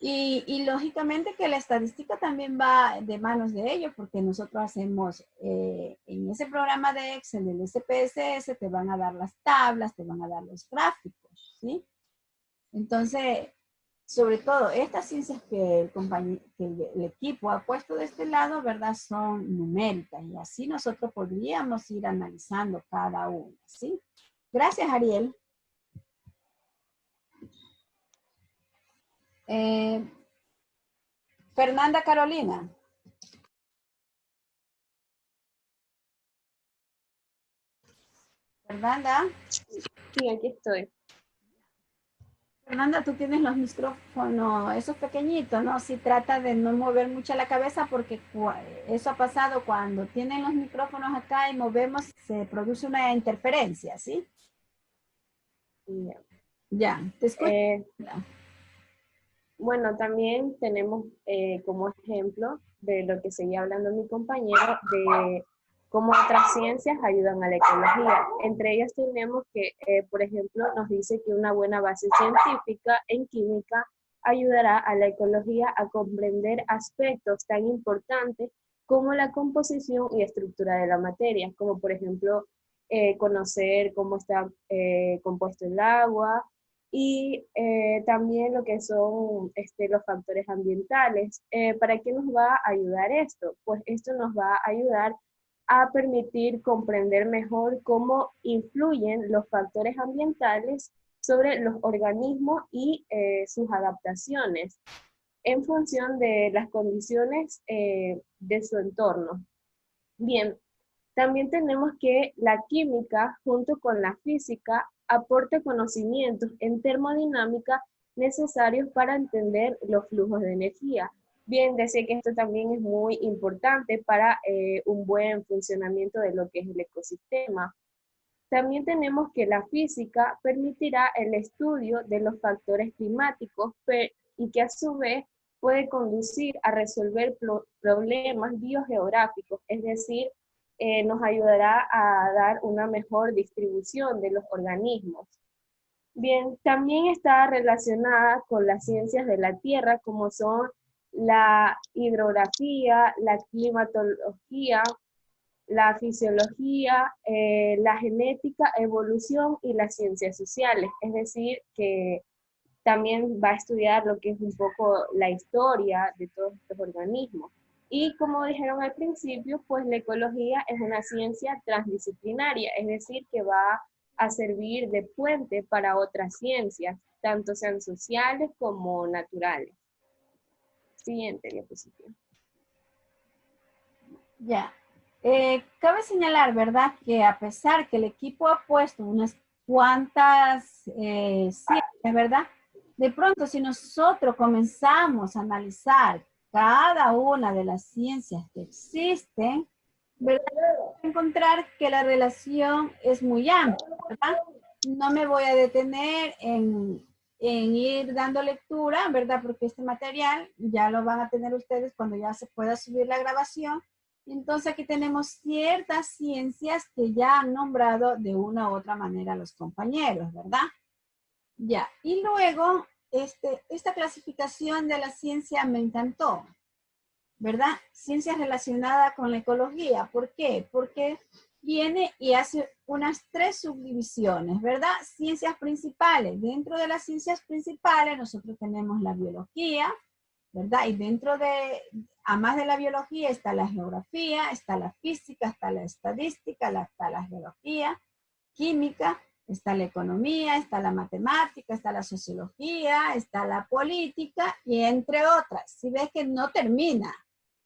Speaker 1: Y lógicamente que la estadística también va de manos de ellos, porque nosotros hacemos, en ese programa de Excel del SPSS, te van a dar las tablas, te van a dar los gráficos, ¿sí? Entonces, sobre todo, estas ciencias que el equipo ha puesto de este lado, ¿verdad? Son numéricas, y así nosotros podríamos ir analizando cada una, ¿sí? Gracias, Ariel. Fernanda Carolina. Fernanda.
Speaker 9: Sí, aquí estoy.
Speaker 1: Fernanda, tú tienes los micrófonos, esos pequeñitos, ¿no? Sí, trata de no mover mucho la cabeza porque eso ha pasado cuando tienen los micrófonos acá y movemos, se produce una interferencia, ¿sí? Ya, te escucho.
Speaker 9: Bueno, también tenemos como ejemplo de lo que seguía hablando mi compañero, de cómo otras ciencias ayudan a la ecología. Entre ellas tenemos que, por ejemplo, nos dice que una buena base científica en química ayudará a la ecología a comprender aspectos tan importantes como la composición y estructura de la materia, como por ejemplo, conocer cómo está compuesto el agua, y también lo que son los factores ambientales. ¿Para qué nos va a ayudar esto? Pues esto nos va a ayudar a permitir comprender mejor cómo influyen los factores ambientales sobre los organismos y sus adaptaciones en función de las condiciones de su entorno. Bien, también tenemos que la química, junto con la física, aporta conocimientos en termodinámica necesarios para entender los flujos de energía. Bien, decía que esto también es muy importante para un buen funcionamiento de lo que es el ecosistema. También tenemos que la física permitirá el estudio de los factores climáticos y que a su vez puede conducir a resolver problemas biogeográficos, es decir, nos ayudará a dar una mejor distribución de los organismos. Bien, también está relacionada con las ciencias de la Tierra, como son la hidrografía, la climatología, la fisiología, la genética, evolución y las ciencias sociales. Es decir, que también va a estudiar lo que es un poco la historia de todos estos organismos. Y como dijeron al principio, pues la ecología es una ciencia transdisciplinaria, es decir, que va a servir de puente para otras ciencias, tanto sean sociales como naturales. Siguiente diapositiva.
Speaker 1: Ya. Cabe señalar, ¿verdad?, que a pesar que el equipo ha puesto unas cuantas ciencias, ¿verdad?, de pronto si nosotros comenzamos a analizar cada una de las ciencias que existen, ¿verdad?, vamos a encontrar que la relación es muy amplia, ¿verdad? No me voy a detener en ir dando lectura, ¿verdad?, porque este material ya lo van a tener ustedes cuando ya se pueda subir la grabación. Entonces aquí tenemos ciertas ciencias que ya han nombrado de una u otra manera los compañeros, ¿verdad? Ya, y luego esta clasificación de la ciencia me encantó, ¿verdad? Ciencias relacionadas con la ecología. ¿Por qué? Porque viene y hace unas 3 subdivisiones, ¿verdad? Ciencias principales. Dentro de las ciencias principales nosotros tenemos la biología, ¿verdad? Y dentro de, además de la biología, está la geografía, está la física, está la estadística, está la geología, química, está la economía, está la matemática, está la sociología, está la política, y entre otras. Si ves que no termina,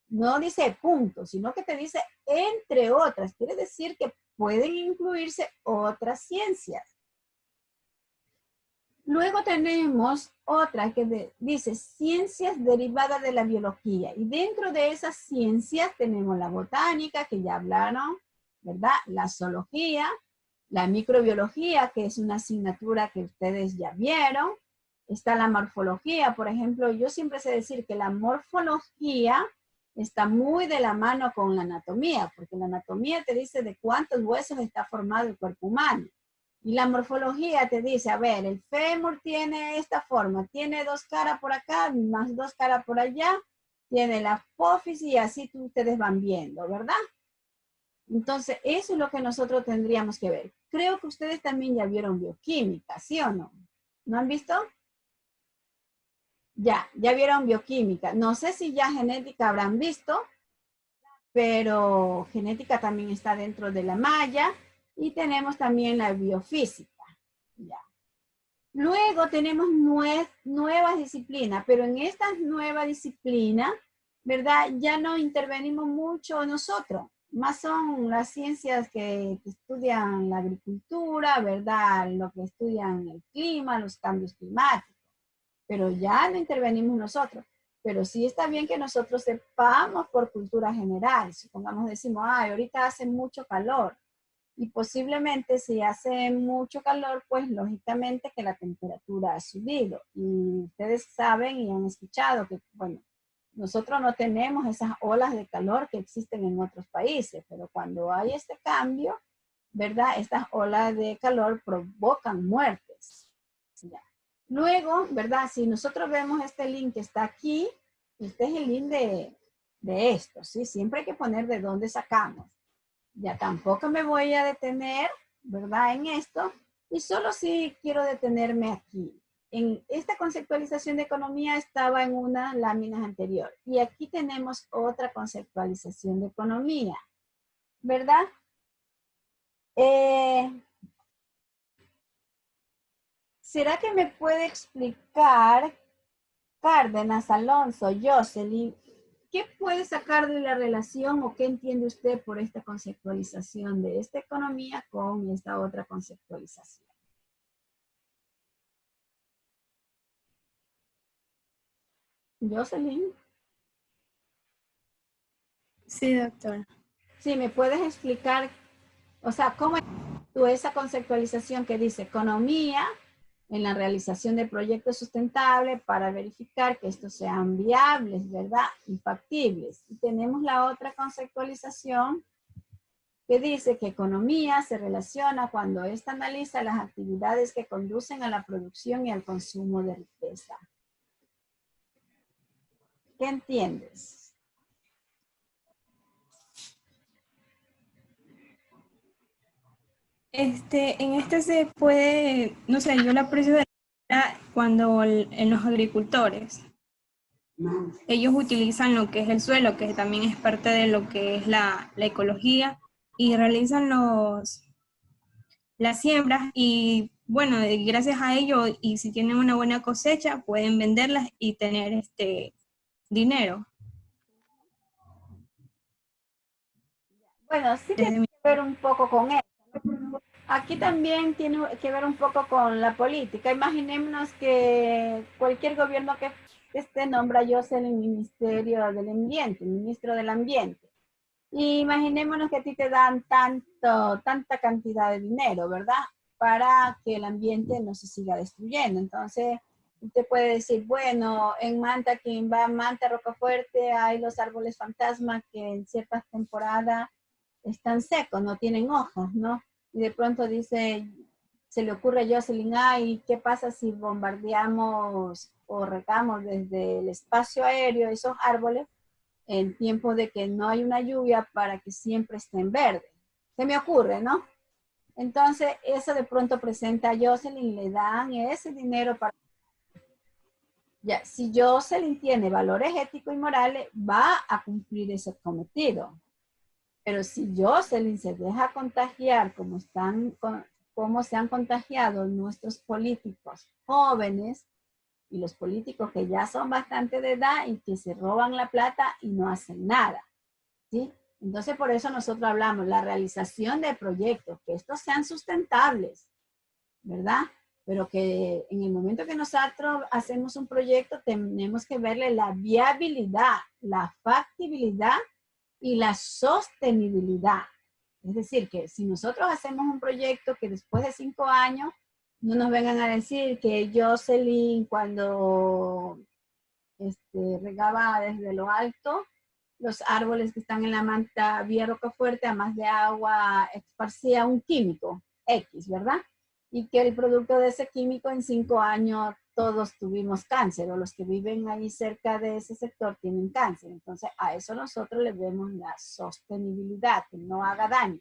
Speaker 1: no dice punto, sino que te dice entre otras. Quiere decir que pueden incluirse otras ciencias. Luego tenemos otra que dice ciencias derivadas de la biología. Y dentro de esas ciencias tenemos la botánica, que ya hablaron, ¿verdad? La zoología, la microbiología, que es una asignatura que ustedes ya vieron. Está la morfología, por ejemplo. Yo siempre sé decir que la morfología está muy de la mano con la anatomía, porque la anatomía te dice de cuántos huesos está formado el cuerpo humano. Y la morfología te dice, a ver, el fémur tiene esta forma, tiene 2 caras por acá, más 2 caras por allá, tiene la apófisis y así ustedes van viendo, ¿verdad? Entonces, eso es lo que nosotros tendríamos que ver. Creo que ustedes también ya vieron bioquímica, ¿sí o no? ¿No han visto? Ya vieron bioquímica. No sé si ya genética habrán visto, pero genética también está dentro de la malla y tenemos también la biofísica. Ya. Luego tenemos nuevas disciplinas, pero en estas nuevas disciplinas, ¿verdad? Ya no intervenimos mucho nosotros. Más son las ciencias que estudian la agricultura, ¿verdad? Lo que estudian el clima, los cambios climáticos. Pero ya no intervenimos nosotros. Pero sí está bien que nosotros sepamos por cultura general. Supongamos, decimos, ay, ahorita hace mucho calor. Y posiblemente si hace mucho calor, pues lógicamente que la temperatura ha subido. Y ustedes saben y han escuchado que, bueno, nosotros no tenemos esas olas de calor que existen en otros países, pero cuando hay este cambio, ¿verdad? Estas olas de calor provocan muertes. Ya. Luego, ¿verdad? Si nosotros vemos este link que está aquí, este es el link de esto, ¿sí? Siempre hay que poner de dónde sacamos. Ya tampoco me voy a detener, ¿verdad? En esto, y solo sí quiero detenerme aquí. En esta conceptualización de economía estaba en una lámina anterior, y aquí tenemos otra conceptualización de economía, ¿verdad? ¿Será que me puede explicar, Cárdenas, Alonso, Jocelyn, qué puede sacar de la relación o qué entiende usted por esta conceptualización de esta economía con esta otra conceptualización? Jocelyn.
Speaker 10: Sí, doctora.
Speaker 1: Sí, ¿me puedes explicar, o sea, cómo tú esa conceptualización que dice economía en la realización de proyectos sustentables para verificar que estos sean viables, ¿verdad? Y factibles. Y tenemos la otra conceptualización que dice que economía se relaciona cuando ésta analiza las actividades que conducen a la producción y al consumo de riqueza. ¿Qué entiendes?
Speaker 10: En este se puede, no sé, yo la aprecio cuando en los agricultores, ellos utilizan lo que es el suelo, que también es parte de lo que es la ecología, y realizan las siembras y bueno, gracias a ello, y si tienen una buena cosecha, pueden venderlas y tener dinero.
Speaker 1: Bueno, sí tiene que ver un poco con eso. Aquí también tiene que ver un poco con la política. Imaginémonos que cualquier gobierno que esté nombra yo ser el Ministerio del Ambiente, el Ministro del Ambiente. Y imaginémonos que a ti te dan tanta cantidad de dinero, ¿verdad? Para que el ambiente no se siga destruyendo. Entonces, usted puede decir, bueno, en Manta, quien va a Manta, Rocafuerte, hay los árboles fantasma que en ciertas temporadas están secos, no tienen hojas, ¿no? Y de pronto dice, se le ocurre a Jocelyn, ay, ¿qué pasa si bombardeamos o regamos desde el espacio aéreo esos árboles en tiempo de que no hay una lluvia para que siempre estén verdes? Se me ocurre, ¿no? Entonces, eso de pronto presenta a Jocelyn, le dan ese dinero para... Ya, si Jocelyn tiene valores éticos y morales, va a cumplir ese cometido. Pero si Jocelyn se deja contagiar como se han contagiado nuestros políticos jóvenes y los políticos que ya son bastante de edad y que se roban la plata y no hacen nada, ¿sí? Entonces por eso nosotros hablamos la realización de proyectos, que estos sean sustentables, ¿verdad? Pero que en el momento que nosotros hacemos un proyecto tenemos que verle la viabilidad, la factibilidad y la sostenibilidad. Es decir, que si nosotros hacemos un proyecto que después de 5 años no nos vengan a decir que Jocelyn cuando regaba desde lo alto los árboles que están en la manta vía Rocafuerte, a más de agua esparcía un químico X, ¿verdad? y que el producto de ese químico en 5 años todos tuvimos cáncer, o los que viven ahí cerca de ese sector tienen cáncer. Entonces, a eso nosotros le vemos la sostenibilidad, que no haga daño.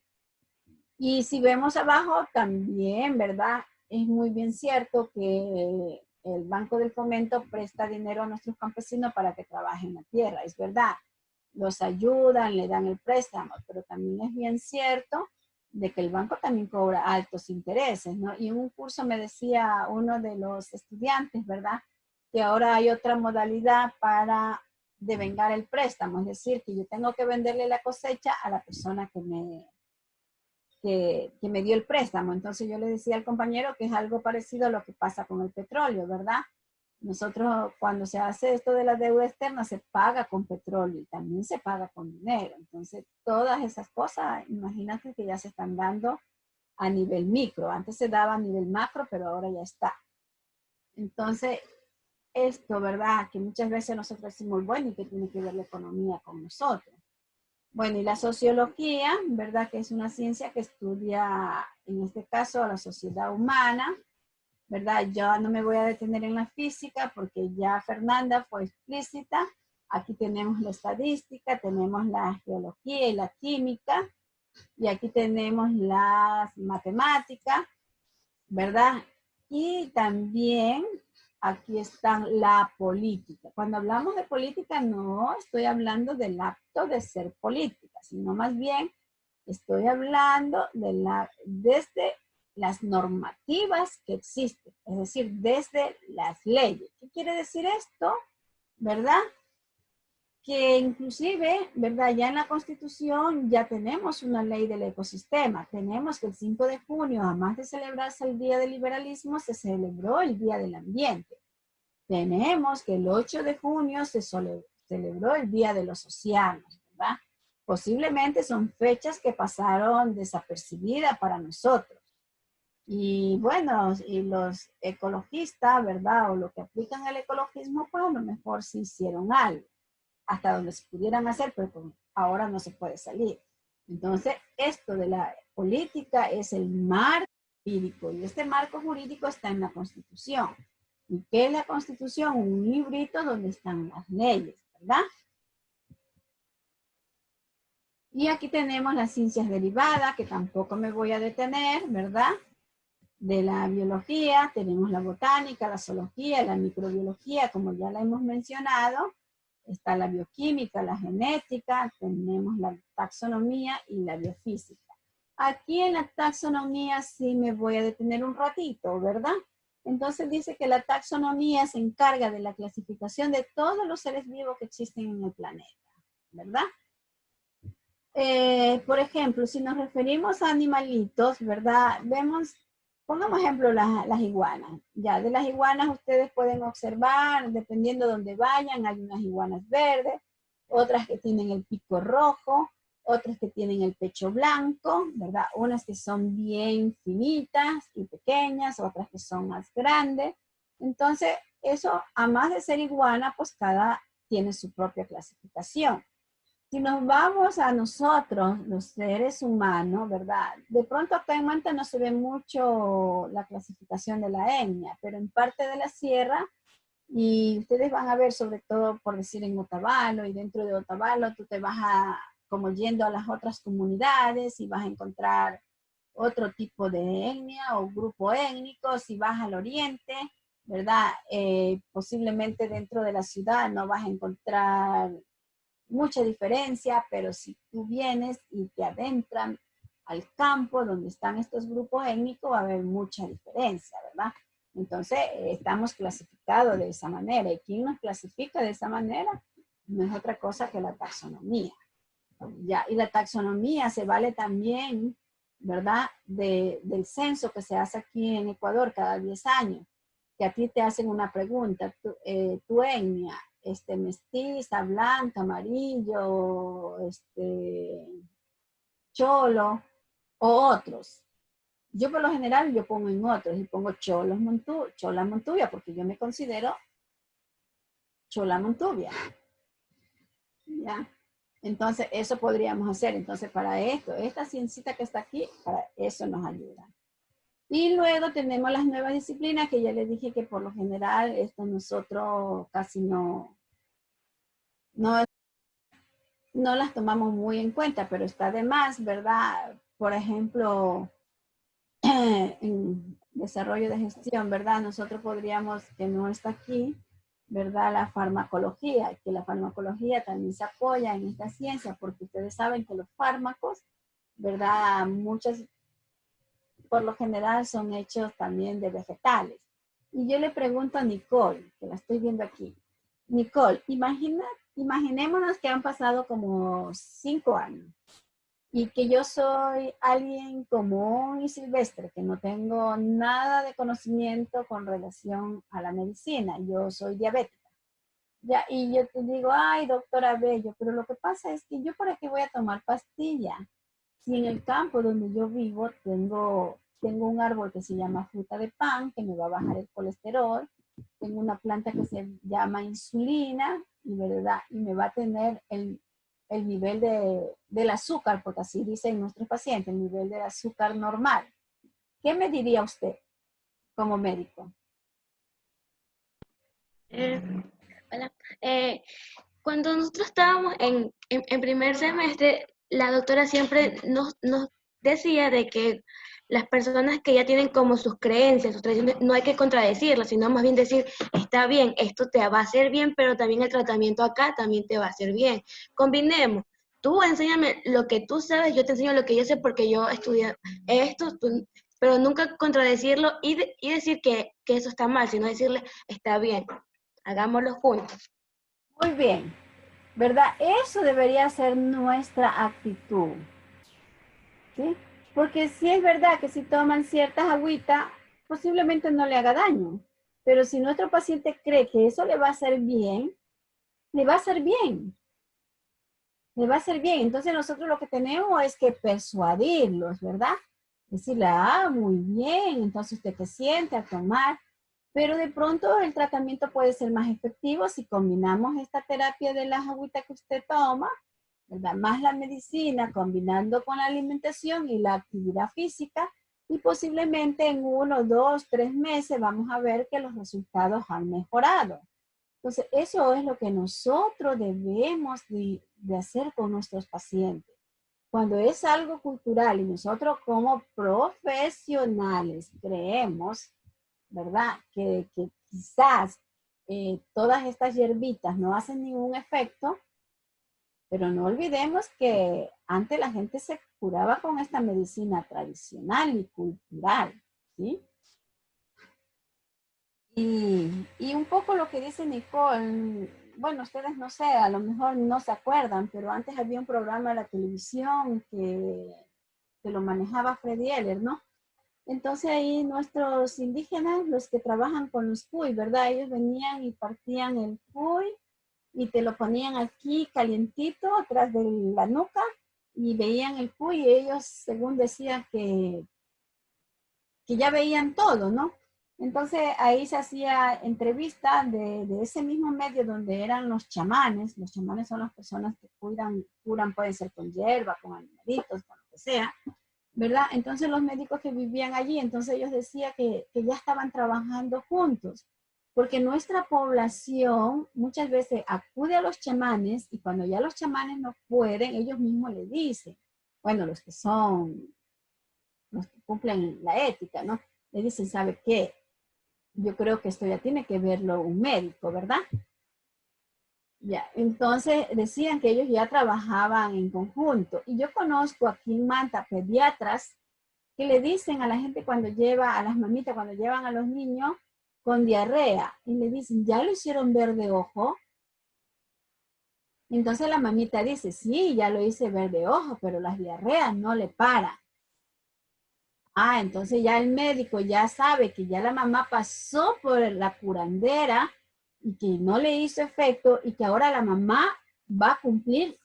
Speaker 1: Y si vemos abajo también, ¿verdad? Es muy bien cierto que el Banco del Fomento presta dinero a nuestros campesinos para que trabajen la tierra, es verdad. Los ayudan, le dan el préstamo, pero también es bien cierto de que el banco también cobra altos intereses, ¿no? Y en un curso me decía uno de los estudiantes, ¿verdad? Que ahora hay otra modalidad para devengar el préstamo, es decir, que yo tengo que venderle la cosecha a la persona que me dio el préstamo. Entonces yo le decía al compañero que es algo parecido a lo que pasa con el petróleo, ¿verdad? Nosotros cuando se hace esto de la deuda externa se paga con petróleo y también se paga con dinero. Entonces todas esas cosas, imagínate que ya se están dando a nivel micro. Antes se daba a nivel macro, pero ahora ya está. Entonces esto, ¿verdad? Que muchas veces nosotros decimos, bueno, ¿y qué tiene que ver la economía con nosotros? Bueno, y la sociología, ¿verdad? Que es una ciencia que estudia, en este caso, a la sociedad humana, ¿verdad? Yo no me voy a detener en la física porque ya Fernanda fue explícita. Aquí tenemos la estadística, tenemos la geología y la química, y aquí tenemos las matemáticas, ¿verdad? Y también aquí está la política. Cuando hablamos de política no estoy hablando del acto de ser política, sino más bien estoy hablando desde las normativas que existen, es decir, desde las leyes. ¿Qué quiere decir esto? ¿Verdad? Que inclusive, ¿verdad? Ya en la Constitución ya tenemos una ley del ecosistema. Tenemos que el 5 de junio, además de celebrarse el Día del Liberalismo, se celebró el Día del Ambiente. Tenemos que el 8 de junio se celebró el Día de los Océanos, ¿verdad? Posiblemente son fechas que pasaron desapercibidas para nosotros. Y bueno, y los ecologistas, ¿verdad? O los que aplican el ecologismo, pues a lo mejor sí hicieron algo, hasta donde se pudieran hacer, pero ahora no se puede salir. Entonces, esto de la política es el marco jurídico, y este marco jurídico está en la Constitución. ¿Y qué es la Constitución? Un librito donde están las leyes, ¿verdad? Y aquí tenemos las ciencias derivadas, que tampoco me voy a detener, ¿verdad? De la biología, tenemos la botánica, la zoología, la microbiología, como ya la hemos mencionado. Está la bioquímica, la genética, tenemos la taxonomía y la biofísica. Aquí en la taxonomía sí me voy a detener un ratito, ¿verdad? Entonces dice que la taxonomía se encarga de la clasificación de todos los seres vivos que existen en el planeta, ¿verdad? Por ejemplo, si nos referimos a animalitos, ¿verdad? Vemos, pongamos ejemplo las iguanas. Ya, de las iguanas ustedes pueden observar, dependiendo de donde vayan, hay unas iguanas verdes, otras que tienen el pico rojo, otras que tienen el pecho blanco, ¿verdad? Unas que son bien finitas y pequeñas, otras que son más grandes. Entonces, eso, además de ser iguana, pues cada tiene su propia clasificación. Si nos vamos a nosotros, los seres humanos, ¿verdad? De pronto acá en Manta no se ve mucho la clasificación de la etnia, pero en parte de la sierra, y ustedes van a ver sobre todo, por decir, en Otavalo, y dentro de Otavalo tú te vas como yendo a las otras comunidades y vas a encontrar otro tipo de etnia o grupo étnico. Si vas al oriente, ¿verdad? Posiblemente dentro de la ciudad no vas a encontrar mucha diferencia, pero si tú vienes y te adentran al campo donde están estos grupos étnicos, va a haber mucha diferencia, ¿verdad? Entonces, estamos clasificados de esa manera. ¿Y quién nos clasifica de esa manera? No es otra cosa que la taxonomía. Ya, y la taxonomía se vale también, ¿verdad? Del censo que se hace aquí en Ecuador cada 10 años, que a ti te hacen una pregunta, tu etnia, mestiza, blanca, amarillo, cholo, o otros. Yo por lo general yo pongo en otros y pongo chola montuvia, porque yo me considero chola montuvia. ¿Ya? Entonces eso podríamos hacer. Entonces para esto, esta ciencita que está aquí, para eso nos ayuda. Y luego tenemos las nuevas disciplinas que ya les dije que por lo general esto nosotros casi no las tomamos muy en cuenta, pero está de más, ¿verdad? Por ejemplo, en desarrollo de gestión, ¿verdad? Nosotros podríamos, que no está aquí, ¿verdad? La farmacología, que la farmacología también se apoya en esta ciencia, porque ustedes saben que los fármacos, ¿verdad? Muchas, por lo general, son hechos también de vegetales. Y yo le pregunto a Nicole, que la estoy viendo aquí. Nicole, imaginémonos que han pasado como 5 años y que yo soy alguien común y silvestre, que no tengo nada de conocimiento con relación a la medicina. Yo soy diabética. Ya, y yo te digo, ay, doctora Bello, pero lo que pasa es que yo para qué voy a tomar pastilla si en el campo donde yo vivo tengo un árbol que se llama fruta de pan, que me va a bajar el colesterol, tengo una planta que se llama insulina, y, ¿verdad? Y me va a tener el nivel del azúcar, porque así dicen nuestros pacientes, el nivel del azúcar normal. ¿Qué me diría usted como médico?
Speaker 8: Hola. Cuando nosotros estábamos en primer semestre, la doctora siempre nos decía de que las personas que ya tienen como sus creencias, sus tradiciones, no hay que contradecirlas, sino más bien decir, está bien, esto te va a hacer bien, pero también el tratamiento acá también te va a hacer bien. Combinemos. Tú enséñame lo que tú sabes, yo te enseño lo que yo sé porque yo estudié esto, pero nunca contradecirlo y decir que eso está mal, sino decirle, está bien, hagámoslo juntos.
Speaker 1: Muy bien, ¿verdad? Eso debería ser nuestra actitud, ¿sí? Porque si es verdad que si toman ciertas agüitas, posiblemente no le haga daño. Pero si nuestro paciente cree que eso le va a hacer bien, le va a hacer bien. Le va a hacer bien. Entonces nosotros lo que tenemos es que persuadirlos, ¿verdad? Decirle, ah, muy bien, entonces usted que siente a tomar. Pero de pronto el tratamiento puede ser más efectivo si combinamos esta terapia de las agüitas que usted toma, ¿verdad? Más la medicina, combinando con la alimentación y la actividad física, y posiblemente en 1, 2, 3 meses vamos a ver que los resultados han mejorado. Entonces, eso es lo que nosotros debemos de hacer con nuestros pacientes. Cuando es algo cultural y nosotros como profesionales creemos, ¿verdad? Que quizás todas estas hierbitas no hacen ningún efecto, pero no olvidemos que antes la gente se curaba con esta medicina tradicional y cultural, ¿sí? Y un poco lo que dice Nicole, bueno, ustedes no sé, a lo mejor no se acuerdan, pero antes había un programa de la televisión que lo manejaba Freddy Eller, ¿no? Entonces ahí nuestros indígenas, los que trabajan con los cuy, ¿verdad? Ellos venían y partían el cuy y te lo ponían aquí calientito atrás de la nuca y veían el cuy y ellos, según decían, que ya veían todo, ¿no? Entonces ahí se hacía entrevista de ese mismo medio donde eran los chamanes. Los chamanes son las personas que curan, pueden ser con hierba, con animalitos, con lo que sea, ¿verdad? Entonces los médicos que vivían allí, entonces ellos decían que ya estaban trabajando juntos, porque nuestra población muchas veces acude a los chamanes y cuando ya los chamanes no pueden, ellos mismos le dicen, bueno, los que cumplen la ética, ¿no? Le dicen, ¿sabe qué? Yo creo que esto ya tiene que verlo un médico, ¿verdad? Ya, entonces decían que ellos ya trabajaban en conjunto. Y yo conozco aquí en Manta pediatras que le dicen a la gente cuando lleva, a las mamitas cuando llevan a los niños con diarrea, y le dicen, ¿ya lo hicieron ver de ojo? Entonces la mamita dice, sí, ya lo hice ver de ojo, pero las diarreas no le paran. Ah, entonces ya el médico ya sabe que ya la mamá pasó por la curandera y que no le hizo efecto y que ahora la mamá va a cumplir,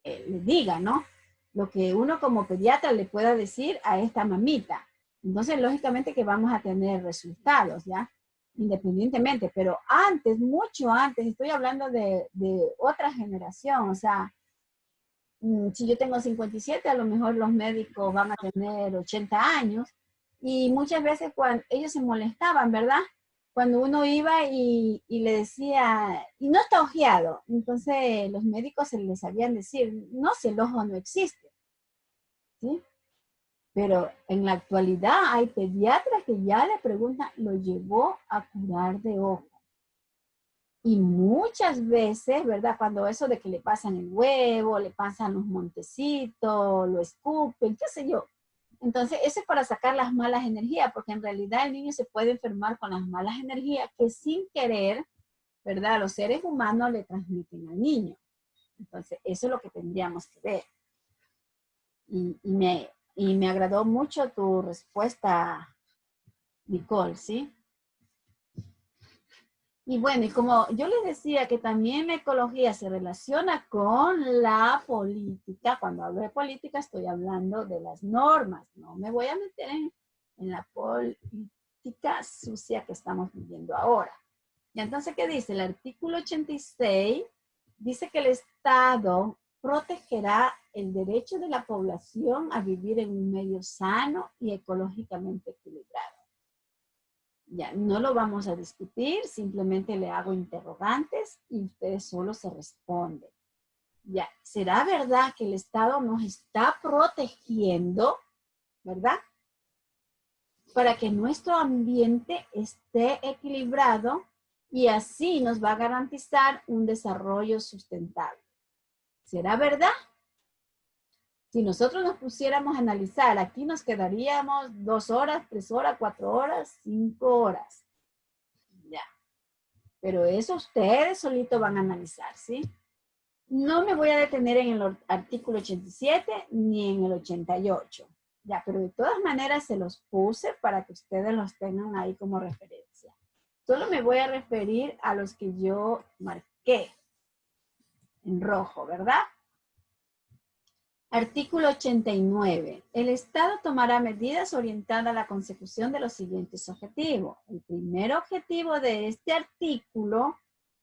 Speaker 1: le diga, ¿no? Lo que uno como pediatra le pueda decir a esta mamita. Entonces, lógicamente que vamos a tener resultados, ¿ya? Independientemente, pero antes, mucho antes, estoy hablando de otra generación, o sea, si yo tengo 57, a lo mejor los médicos van a tener 80 años, Y muchas veces cuando ellos se molestaban, ¿verdad? Cuando uno iba y le decía, y no está ojeado, entonces los médicos se les sabían decir, no, si el ojo no existe, ¿sí? Pero en la actualidad hay pediatras que ya le preguntan, ¿lo llevó a curar de ojo? Y muchas veces, ¿verdad? Cuando eso de que le pasan el huevo, le pasan los montecitos, lo escupen, qué sé yo. Entonces, eso es para sacar las malas energías, porque en realidad el niño se puede enfermar con las malas energías que sin querer, ¿verdad? Los seres humanos le transmiten al niño. Entonces, eso es lo que tendríamos que ver. Y me agradó mucho tu respuesta, Nicole, ¿sí? Y bueno, y como yo les decía que también la ecología se relaciona con la política, cuando hablo de política estoy hablando de las normas, no me voy a meter en la política sucia que estamos viviendo ahora. Y entonces, ¿qué dice? El artículo 86 dice que el Estado protegerá el derecho de la población a vivir en un medio sano y ecológicamente equilibrado. Ya, no lo vamos a discutir, simplemente le hago interrogantes y ustedes solo se responden. Ya, ¿será verdad que el Estado nos está protegiendo, verdad? Para que nuestro ambiente esté equilibrado y así nos va a garantizar un desarrollo sustentable. ¿Será verdad? Si nosotros nos pusiéramos a analizar, aquí nos quedaríamos 2 horas, 3 horas, 4 horas, 5 horas. Ya. Pero eso ustedes solitos van a analizar, ¿sí? No me voy a detener en el artículo 87 ni en el 88. Ya, pero de todas maneras se los puse para que ustedes los tengan ahí como referencia. Solo me voy a referir a los que yo marqué en rojo, ¿verdad? Artículo 89. El Estado tomará medidas orientadas a la consecución de los siguientes objetivos. El primer objetivo de este artículo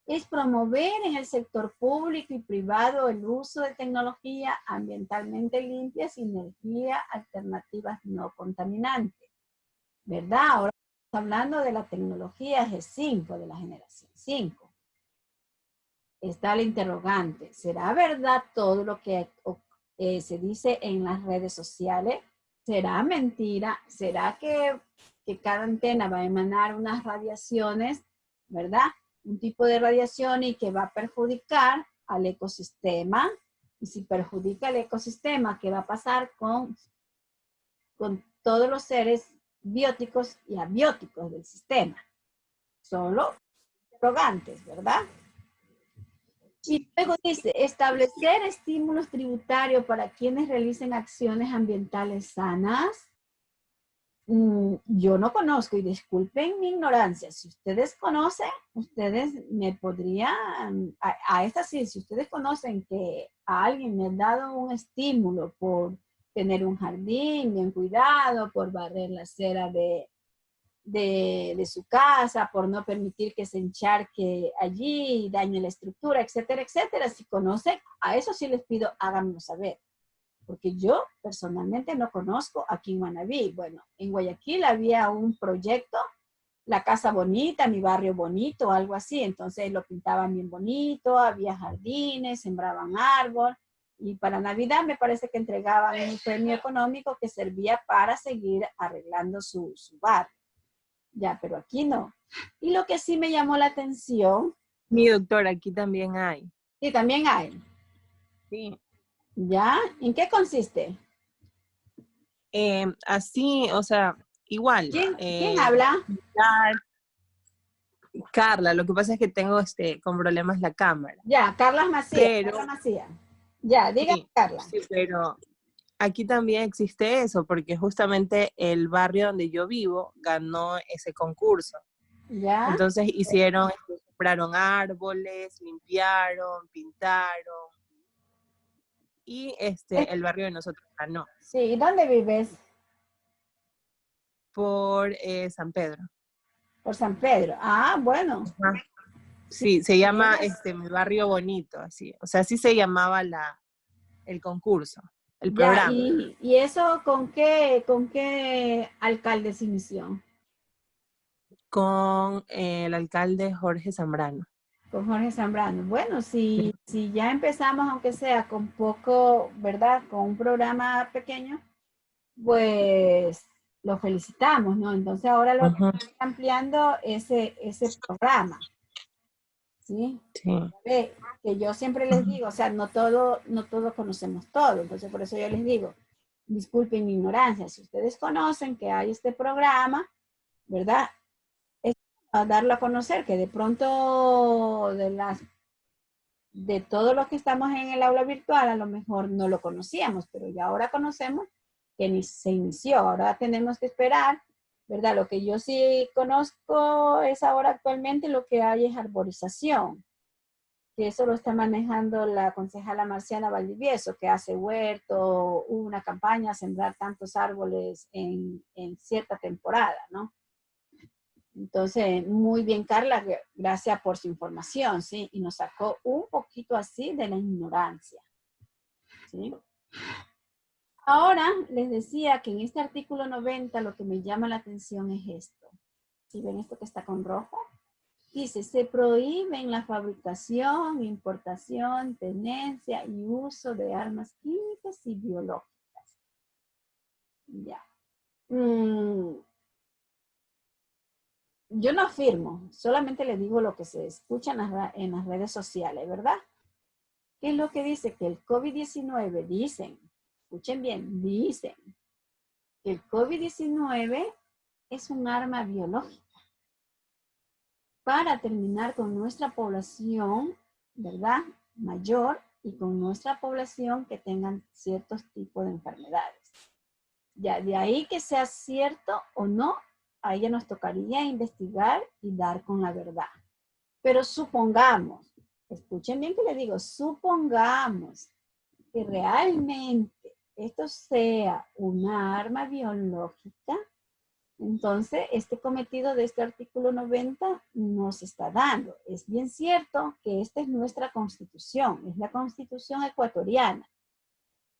Speaker 1: es promover en el sector público y privado el uso de tecnología ambientalmente limpias y energías alternativas no contaminantes. ¿Verdad? Ahora estamos hablando de la tecnología G5, de la generación 5. Está el interrogante. ¿Será verdad todo lo que se dice en las redes sociales? ¿Será mentira? ¿Será que cada antena va a emanar unas radiaciones, verdad? Un tipo de radiación y que va a perjudicar al ecosistema. Y si perjudica al ecosistema, ¿qué va a pasar con todos los seres bióticos y abióticos del sistema? Solo interrogantes, ¿verdad? Y luego dice, establecer estímulos tributarios para quienes realicen acciones ambientales sanas. Yo no conozco y disculpen mi ignorancia. Si ustedes conocen, ustedes me podrían, a esta sí, si ustedes conocen que a alguien me ha dado un estímulo por tener un jardín bien cuidado, por barrer la acera de su casa, por no permitir que se encharque allí, dañe la estructura, etcétera, etcétera. Si conocen, a eso sí les pido, háganmelo saber. Porque yo personalmente no conozco aquí en Manabí. Bueno, en Guayaquil había un proyecto, la casa bonita, mi barrio bonito, algo así. Entonces lo pintaban bien bonito, había jardines, sembraban árbol. Y para Navidad me parece que entregaban un premio económico que servía para seguir arreglando su barrio. Ya, pero aquí no. Y lo que sí me llamó la atención.
Speaker 11: Mi doctora, aquí también hay.
Speaker 1: Sí, también hay.
Speaker 11: Sí.
Speaker 1: ¿Ya? ¿En qué consiste?
Speaker 11: Así, o sea, igual.
Speaker 1: ¿Quién habla?
Speaker 11: Carla, lo que pasa es que tengo con problemas la cámara.
Speaker 1: Ya, Carla Macías.
Speaker 11: Pero,
Speaker 1: Carla Macías. Ya, diga
Speaker 11: sí,
Speaker 1: Carla.
Speaker 11: Sí, pero aquí también existe eso, porque justamente el barrio donde yo vivo ganó ese concurso.
Speaker 1: ¿Ya?
Speaker 11: Entonces compraron árboles, limpiaron, pintaron, y el barrio de nosotros ganó.
Speaker 1: Sí, ¿y dónde vives?
Speaker 11: Por San Pedro.
Speaker 1: Por San Pedro. Ah, bueno.
Speaker 11: Ajá. Sí, se llama Mi Barrio Bonito, así. O sea, así se llamaba el concurso. el
Speaker 1: Ya,
Speaker 11: programa.
Speaker 1: ¿y eso con qué alcalde se inició?
Speaker 11: Con el alcalde Jorge Zambrano.
Speaker 1: Con Jorge Zambrano. Bueno, si ya empezamos, aunque sea con poco, ¿verdad? Con un programa pequeño, pues lo felicitamos, ¿no? Entonces ahora lo que está ampliando ese programa, ¿sí?
Speaker 11: Sí.
Speaker 1: Ve, que yo siempre les digo, o sea, no todos conocemos todo, entonces por eso yo les digo, disculpen mi ignorancia, si ustedes conocen que hay este programa, ¿verdad? Es a darlo a conocer, que de pronto de todos los que estamos en el aula virtual, a lo mejor no lo conocíamos, pero ya ahora conocemos que se inició. Ahora tenemos que esperar, ¿verdad? Lo que yo sí conozco es ahora actualmente lo que hay es arborización, que eso lo está manejando la concejala Marciana Valdivieso, que hace huerto, hubo una campaña a sembrar tantos árboles en cierta temporada, ¿no? Entonces, muy bien, Carla, gracias por su información, ¿sí? Y nos sacó un poquito así de la ignorancia, ¿sí? Ahora, les decía que en este artículo 90 lo que me llama la atención es esto. ¿Sí ven esto que está con rojo? Dice, se prohíben la fabricación, importación, tenencia y uso de armas químicas y biológicas. Ya. Yo no afirmo, solamente les digo lo que se escucha en las redes sociales, ¿verdad? ¿Qué es lo que dice? Que el COVID-19, dicen, escuchen bien, dicen que el COVID-19 es un arma biológica para terminar con nuestra población, ¿verdad? Mayor y con nuestra población que tengan ciertos tipos de enfermedades. Ya, de ahí que sea cierto o no, a ella nos tocaría investigar y dar con la verdad. Pero supongamos, escuchen bien que les digo, supongamos que realmente esto sea una arma biológica, entonces este cometido de este artículo 90 no se está dando. Es bien cierto que esta es nuestra constitución, es la constitución ecuatoriana,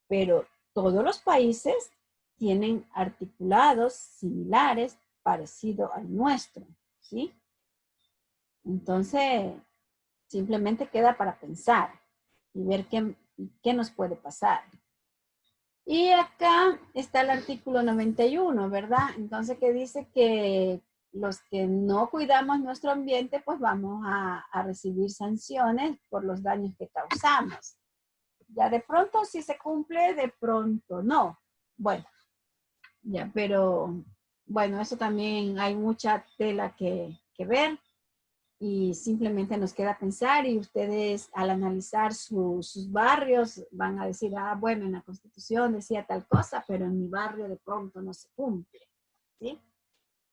Speaker 1: pero todos los países tienen articulados similares parecidos al nuestro, ¿sí? Entonces, simplemente queda para pensar y ver qué nos puede pasar. Y acá está el artículo 91, ¿verdad? Entonces, que dice que los que no cuidamos nuestro ambiente, pues vamos a recibir sanciones por los daños que causamos. Ya de pronto sí se cumple, de pronto no. Bueno, ya, pero bueno, eso también hay mucha tela que ver y simplemente nos queda pensar y ustedes al analizar sus barrios van a decir, ah, bueno, en la Constitución decía tal cosa, pero en mi barrio de pronto no se cumple, ¿sí?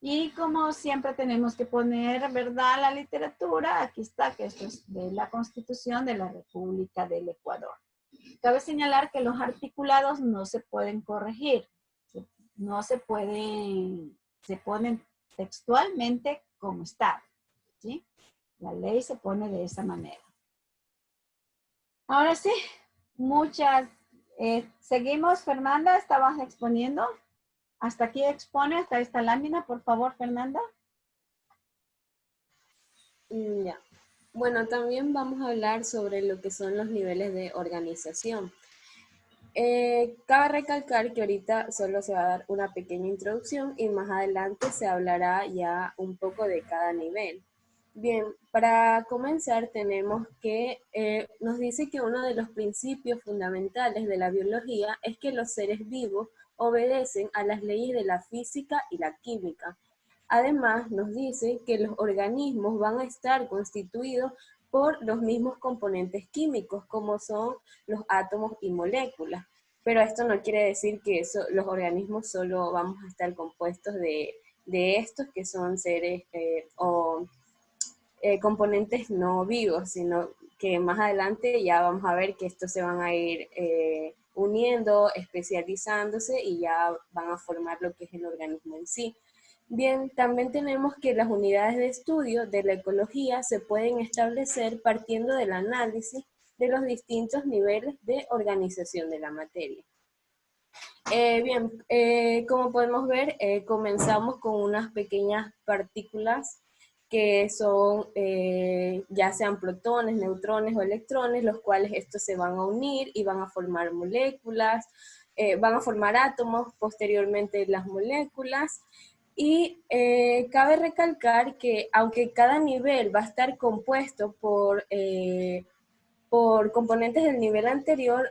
Speaker 1: Y como siempre tenemos que poner, ¿verdad?, la literatura, aquí está, que esto es de la Constitución de la República del Ecuador. Cabe señalar que los articulados no se pueden corregir, no se pueden, se ponen textualmente como está, ¿sí? La ley se pone de esa manera. Ahora sí, seguimos, Fernanda, estabas exponiendo. Hasta aquí expone, hasta esta lámina, por favor, Fernanda.
Speaker 9: Ya. Bueno, también vamos a hablar sobre lo que son los niveles de organización. Cabe recalcar que ahorita solo se va a dar una pequeña introducción y más adelante se hablará ya un poco de cada nivel. Bien, para comenzar tenemos que, nos dice que uno de los principios fundamentales de la biología es que los seres vivos obedecen a las leyes de la física y la química. Además, nos dice que los organismos van a estar constituidos por los mismos componentes químicos, como son los átomos y moléculas. Pero esto no quiere decir que los organismos solo vamos a estar compuestos de estos que son seres componentes no vivos, sino que más adelante ya vamos a ver que estos se van a ir uniendo, especializándose y ya van a formar lo que es el organismo en sí. Bien, también tenemos que las unidades de estudio de la ecología se pueden establecer partiendo del análisis de los distintos niveles de organización de la materia. Bien, como podemos ver, comenzamos con unas pequeñas partículas que son ya sean protones, neutrones o electrones, los cuales estos se van a unir y van a formar moléculas, van a formar átomos, posteriormente las moléculas. Y cabe recalcar que aunque cada nivel va a estar compuesto por componentes del nivel anterior,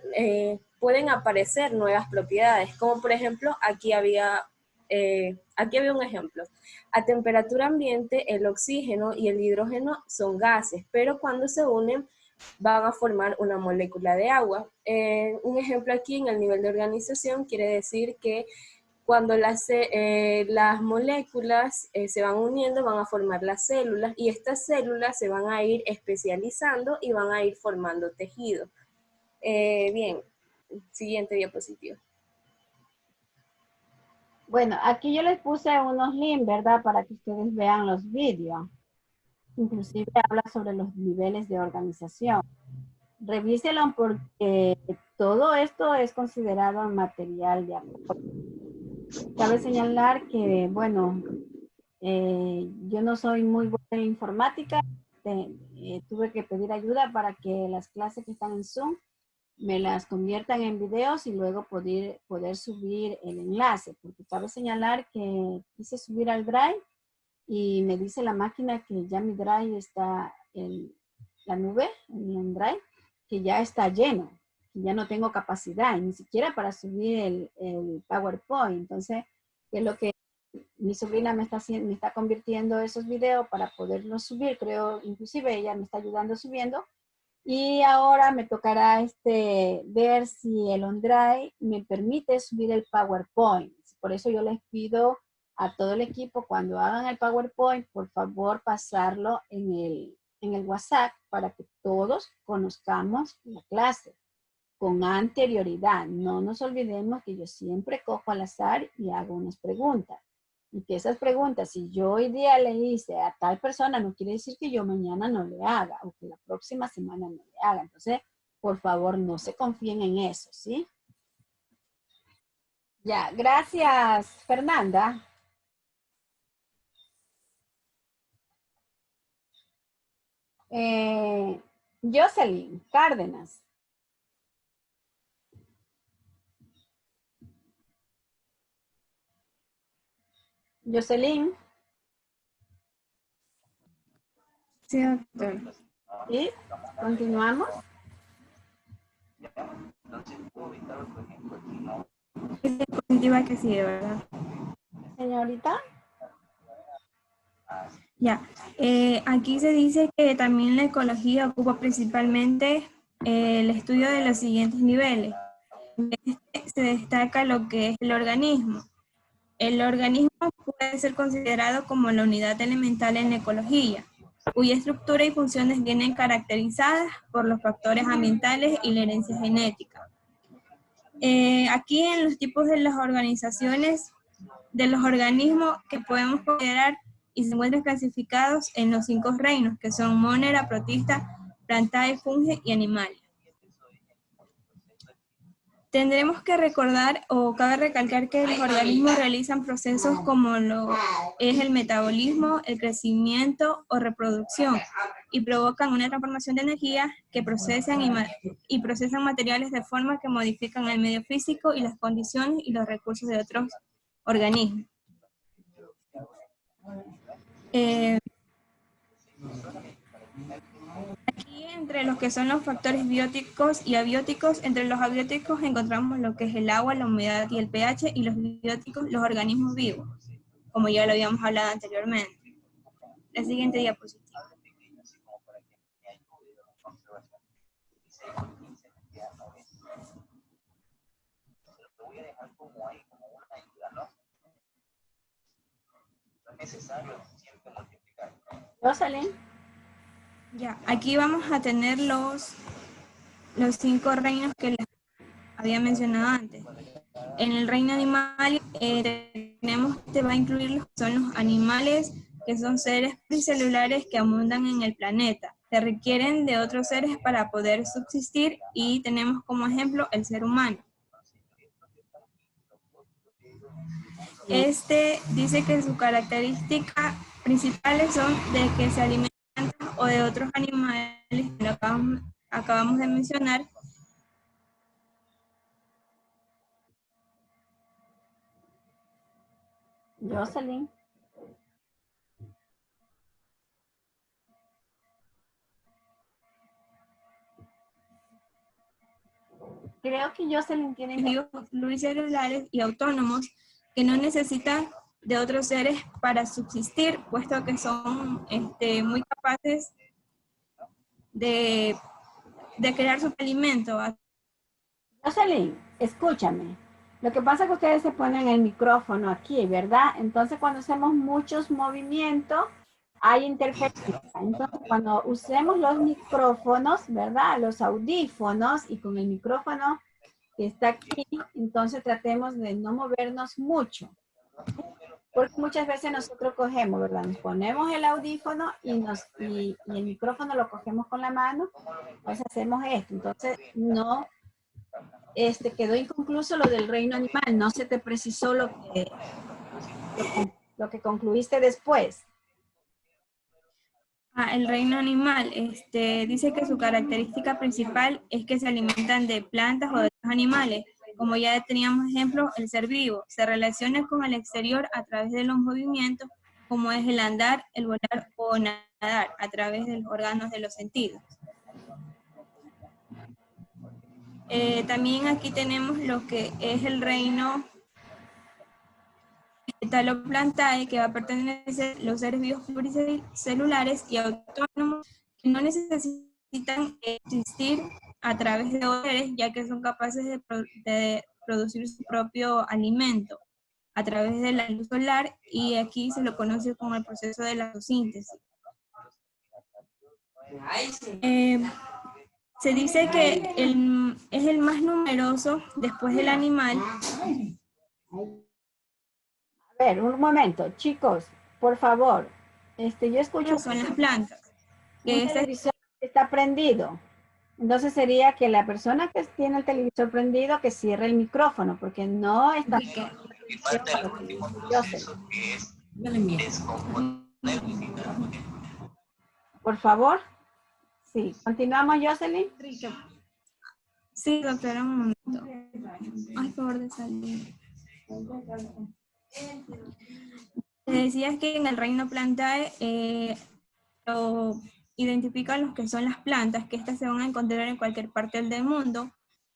Speaker 9: pueden aparecer nuevas propiedades, como por ejemplo, aquí había un ejemplo. A temperatura ambiente, el oxígeno y el hidrógeno son gases, pero cuando se unen van a formar una molécula de agua. Un ejemplo aquí en el nivel de organización quiere decir que cuando las moléculas se van uniendo, van a formar las células, y estas células se van a ir especializando y van a ir formando tejido. Bien, siguiente diapositiva.
Speaker 1: Bueno, aquí yo les puse unos links, ¿verdad? Para que ustedes vean los vídeos. Inclusive habla sobre los niveles de organización. Revíselo porque todo esto es considerado material de apoyo. Cabe señalar que, bueno, yo no soy muy buena en informática. Tuve que pedir ayuda para que las clases que están en Zoom me las conviertan en videos y luego poder subir el enlace, porque cabe señalar que quise subir al Drive y me dice la máquina que ya mi Drive está en la nube, en el Drive, que ya está lleno, que ya no tengo capacidad, ni siquiera para subir el PowerPoint. Entonces, es lo que mi sobrina me está convirtiendo esos videos para poderlos subir. Creo, inclusive ella me está ayudando subiendo. Y ahora me tocará ver si el OneDrive me permite subir el PowerPoint. Por eso yo les pido a todo el equipo, cuando hagan el PowerPoint, por favor pasarlo en el WhatsApp para que todos conozcamos la clase con anterioridad. No nos olvidemos que yo siempre cojo al azar y hago unas preguntas. Y que esas preguntas, si yo hoy día le hice a tal persona, no quiere decir que yo mañana no le haga o que la próxima semana no le haga. Entonces, por favor, no se confíen en eso, ¿sí? Ya, gracias, Fernanda. Jocelyn Cárdenas. Jocelyn.
Speaker 10: Sí, doctor.
Speaker 1: ¿Y continuamos?
Speaker 10: Es diapositiva que sigue, ¿verdad?
Speaker 1: Señorita.
Speaker 10: Ya, aquí se dice que también la ecología ocupa principalmente el estudio de los siguientes niveles. Se destaca lo que es el organismo. El organismo puede ser considerado como la unidad elemental en la ecología, cuya estructura y funciones vienen caracterizadas por los factores ambientales y la herencia genética. Aquí en los tipos de las organizaciones, de los organismos que podemos considerar y se encuentran clasificados en los 5 reinos, que son Monera, Protista, Plantae, Fungi y Animalia. Tendremos que recordar, o cabe recalcar, que los organismos realizan procesos como lo es el metabolismo, el crecimiento o reproducción, y provocan una transformación de energía que procesan materiales de forma que modifican el medio físico y las condiciones y los recursos de otros organismos. Aquí entre los que son los factores bióticos y abióticos, entre los abióticos encontramos lo que es el agua, la humedad y el pH, y los bióticos, los organismos vivos, como ya lo habíamos hablado anteriormente. La siguiente diapositiva.
Speaker 1: Jocelyn.
Speaker 10: Ya, aquí vamos a tener los 5 reinos que les había mencionado antes. En el reino animal va a incluir los que son los animales, que son seres pluricelulares que abundan en el planeta, que requieren de otros seres para poder subsistir, y tenemos como ejemplo el ser humano. Este dice que sus características principales son de que se alimentan o de otros animales que lo acabamos de mencionar.
Speaker 1: Jocelyn. Creo que Jocelyn tiene
Speaker 10: Vivos pluricelulares y autónomos que no necesitan de otros seres para subsistir, puesto que son muy capaces de crear su alimento.
Speaker 1: Jocelyn, escúchame. Lo que pasa es que ustedes se ponen el micrófono aquí, ¿verdad? Entonces, cuando hacemos muchos movimientos, hay interferencia. Entonces, cuando usemos los micrófonos, ¿verdad? Los audífonos y con el micrófono que está aquí, entonces tratemos de no movernos mucho. Porque muchas veces nosotros cogemos, ¿verdad? Nos ponemos el audífono y el micrófono lo cogemos con la mano, entonces hacemos esto. Entonces, no, quedó inconcluso lo del reino animal, no se te precisó lo que concluiste después.
Speaker 10: El reino animal dice que su característica principal es que se alimentan de plantas o de otros animales. Como ya teníamos ejemplo, el ser vivo se relaciona con el exterior a través de los movimientos, como es el andar, el volar o nadar, a través de los órganos de los sentidos. También aquí tenemos lo que es el reino Taloplantae, que va a pertenecer a los seres vivos pluricelulares y autónomos que no necesitan existir a través de otros seres, ya que son capaces de producir su propio alimento a través de la luz solar, y aquí se lo conoce como el proceso de la fotosíntesis. Se dice que es el más numeroso después del animal.
Speaker 1: A ver, un momento, chicos, por favor. Yo escucho...
Speaker 10: Son las plantas.
Speaker 1: Que el televisor está prendido. Entonces sería que la persona que tiene el televisor prendido que cierre el micrófono, porque no está... Por favor. Sí, continuamos, Jocelyn.
Speaker 10: Sí, doctora, un momento. Ay, por favor de salir. Te decías que en el reino Plantae lo identifican los que son las plantas, que estas se van a encontrar en cualquier parte del mundo,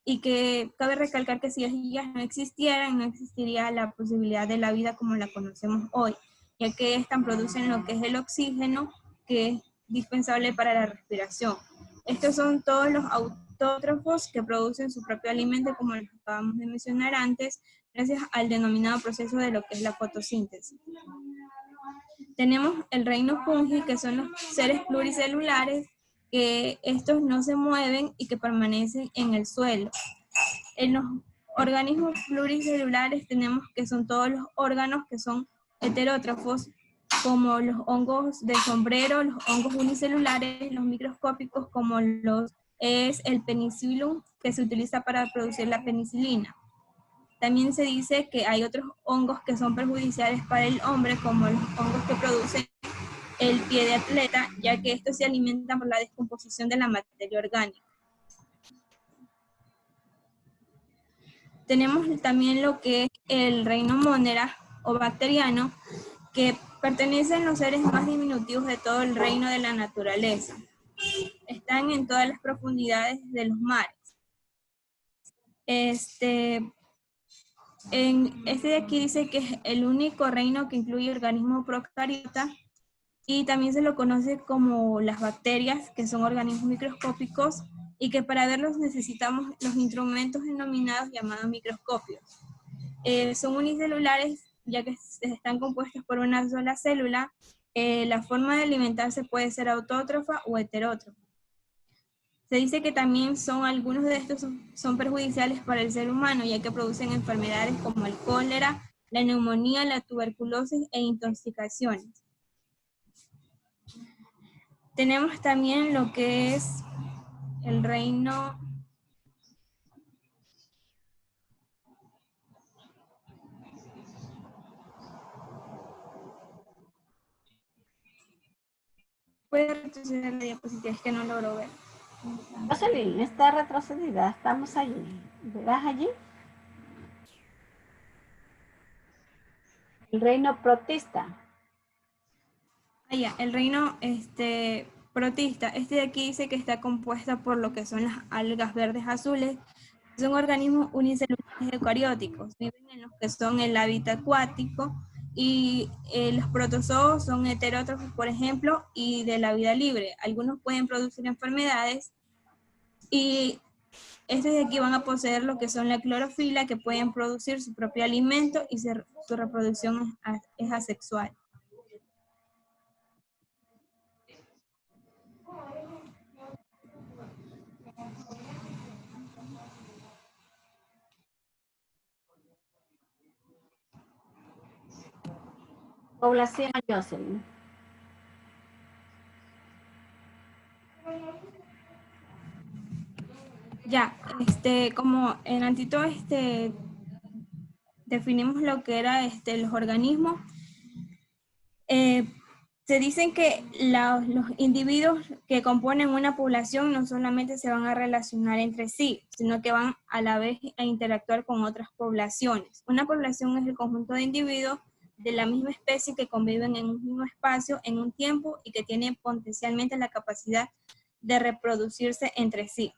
Speaker 10: y que cabe recalcar que si ellas no existieran, no existiría la posibilidad de la vida como la conocemos hoy, ya que estas producen lo que es el oxígeno, que es dispensable para la respiración. Estos son todos los autótrofos que producen su propio alimento, como les acabamos de mencionar antes, gracias al denominado proceso de lo que es la fotosíntesis. Tenemos el reino fungi, que son los seres pluricelulares, que estos no se mueven y que permanecen en el suelo. En los organismos pluricelulares tenemos que son todos los órganos que son heterótrofos, como los hongos del sombrero, los hongos unicelulares, los microscópicos, como es el penicillium, que se utiliza para producir la penicilina. También se dice que hay otros hongos que son perjudiciales para el hombre, como los hongos que producen el pie de atleta, ya que estos se alimentan por la descomposición de la materia orgánica. Tenemos también lo que es el reino Monera o bacteriano, que pertenecen a los seres más diminutivos de todo el reino de la naturaleza. Están en todas las profundidades de los mares. De aquí dice que es el único reino que incluye organismos procariotas, y también se lo conoce como las bacterias, que son organismos microscópicos, y que para verlos necesitamos los instrumentos denominados llamados microscopios. Son unicelulares, ya que están compuestos por una sola célula. La forma de alimentarse puede ser autótrofa o heterótrofa. Se dice que también algunos de estos son perjudiciales para el ser humano, ya que producen enfermedades como el cólera, la neumonía, la tuberculosis e intoxicaciones. Tenemos también lo que es el reino Puede retroceder la diapositiva, es que no logro ver.
Speaker 1: Jocelyn, está retrocedida, estamos allí. ¿Verás allí? El reino protista.
Speaker 10: Allá, el reino protista. Este de aquí dice que está compuesta por lo que son las algas verdes azules. Son organismos unicelulares eucarióticos. Viven en los que son el hábitat acuático y los protozoos son heterótrofos, por ejemplo, y de la vida libre. Algunos pueden producir enfermedades y estos de aquí van a poseer lo que son la clorofila, que pueden producir su propio alimento y su reproducción es asexual.
Speaker 1: Población, Jocelyn.
Speaker 10: Ya, como en Antito, definimos lo que era los organismos. Se dicen que los individuos que componen una población no solamente se van a relacionar entre sí, sino que van a la vez a interactuar con otras poblaciones. Una población es el conjunto de individuos de la misma especie que conviven en un mismo espacio, en un tiempo, y que tienen potencialmente la capacidad de reproducirse entre sí.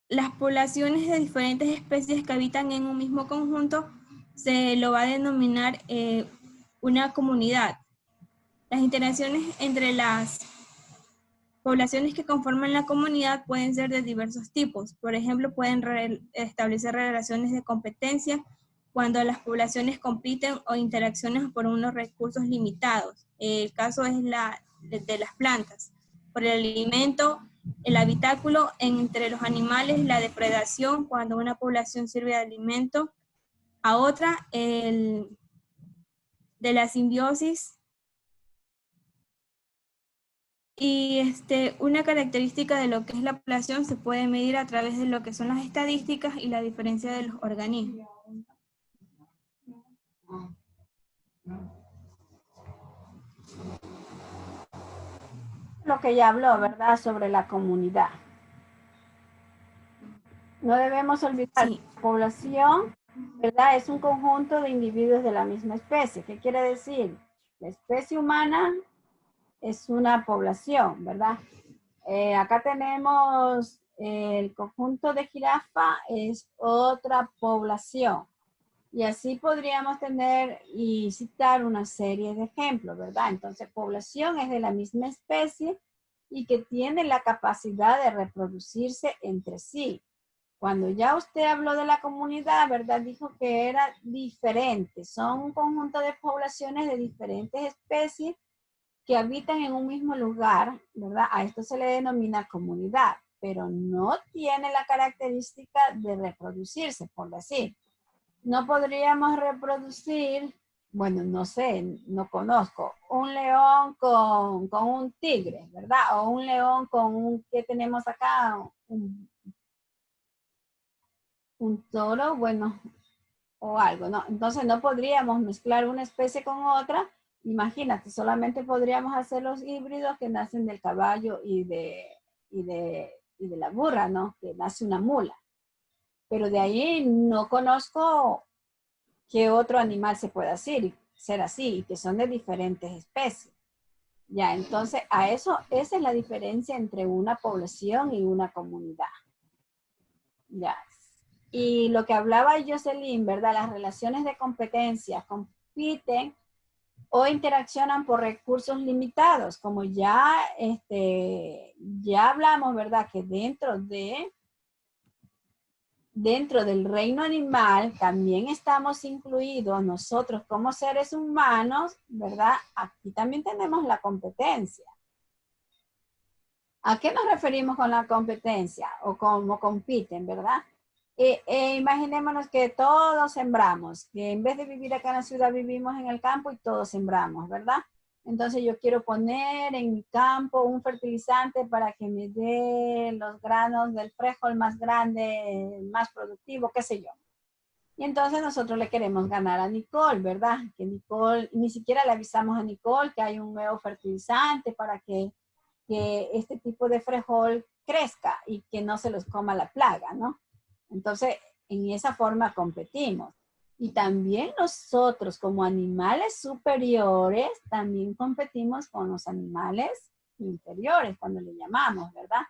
Speaker 10: Las poblaciones de diferentes especies que habitan en un mismo conjunto se lo va a denominar una comunidad. Las interacciones entre las poblaciones que conforman la comunidad pueden ser de diversos tipos. Por ejemplo, pueden establecer relaciones de competencia cuando las poblaciones compiten o interaccionan por unos recursos limitados. El caso es de las plantas, por el alimento, el habitáculo entre los animales, la depredación, cuando una población sirve de alimento a otra, de la simbiosis. Y una característica de lo que es la población se puede medir a través de lo que son las estadísticas y la diferencia de los organismos.
Speaker 1: Lo que ya habló, ¿verdad? Sobre la comunidad. No debemos olvidar, sí, la población, ¿verdad? Es un conjunto de individuos de la misma especie. ¿Qué quiere decir? La especie humana es una población, ¿verdad? Acá tenemos el conjunto de jirafa, es otra población. Y así podríamos tener y citar una serie de ejemplos, ¿verdad? Entonces, población es de la misma especie y que tiene la capacidad de reproducirse entre sí. Cuando ya usted habló de la comunidad, ¿verdad? Dijo que era diferente. Son un conjunto de poblaciones de diferentes especies que habitan en un mismo lugar, ¿verdad? A esto se le denomina comunidad, pero no tiene la característica de reproducirse, por decir. No podríamos reproducir, bueno, no sé, no conozco, un león con un tigre, ¿verdad? O un león con un, ¿qué tenemos acá? Un toro, bueno, o algo, ¿no? Entonces no podríamos mezclar una especie con otra. Imagínate, solamente podríamos hacer los híbridos que nacen del caballo y de la burra, ¿no? Que nace una mula. Pero de ahí no conozco qué otro animal se puede ser así, y que son de diferentes especies. Ya, entonces esa es la diferencia entre una población y una comunidad. Ya. Y lo que hablaba Jocelyn, ¿verdad? Las relaciones de competencia compiten o interaccionan por recursos limitados, como ya hablamos, ¿verdad? Que dentro del reino animal también estamos incluidos nosotros como seres humanos, ¿verdad? Aquí también tenemos la competencia. ¿A qué nos referimos con la competencia? O cómo compiten, ¿verdad? Imaginémonos que todos sembramos, que en vez de vivir acá en la ciudad vivimos en el campo y todos sembramos, ¿verdad? Entonces yo quiero poner en mi campo un fertilizante para que me dé los granos del frijol más grande, más productivo, qué sé yo. Y entonces nosotros le queremos ganar a Nicole, ¿verdad? Que Nicole, ni siquiera le avisamos a Nicole que hay un nuevo fertilizante para que este tipo de frijol crezca y que no se los coma la plaga, ¿no? Entonces, en esa forma competimos. Y también nosotros como animales superiores, también competimos con los animales inferiores, cuando le llamamos, ¿verdad?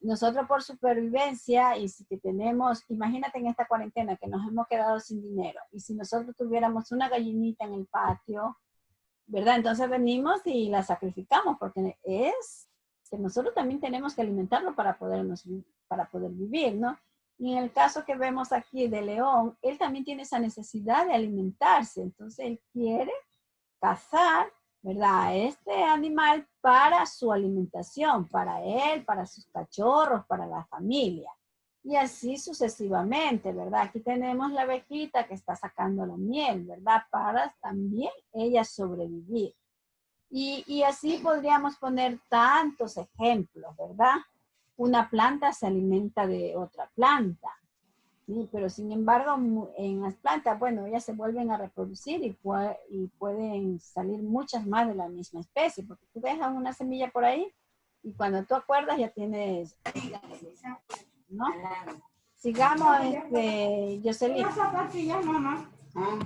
Speaker 1: Nosotros por supervivencia y si que tenemos, imagínate en esta cuarentena que nos hemos quedado sin dinero y si nosotros tuviéramos una gallinita en el patio, ¿verdad? Entonces venimos y la sacrificamos porque es que nosotros también tenemos que alimentarlo para poder vivir, ¿no? Y en el caso que vemos aquí de León, él también tiene esa necesidad de alimentarse, entonces él quiere cazar, ¿verdad? Este animal para su alimentación, para él, para sus cachorros, para la familia. Y así sucesivamente, ¿verdad? Aquí tenemos la abejita que está sacando la miel, ¿verdad? Para también ella sobrevivir. Y así podríamos poner tantos ejemplos, ¿verdad? Una planta se alimenta de otra planta. Sí, pero sin embargo, en las plantas, bueno, ellas se vuelven a reproducir y pueden salir muchas más de la misma especie, porque tú dejas una semilla por ahí y cuando tú acuerdas ya tienes, ¿no? Sigamos, Jocelyn.
Speaker 12: Las zapatillas, mamá.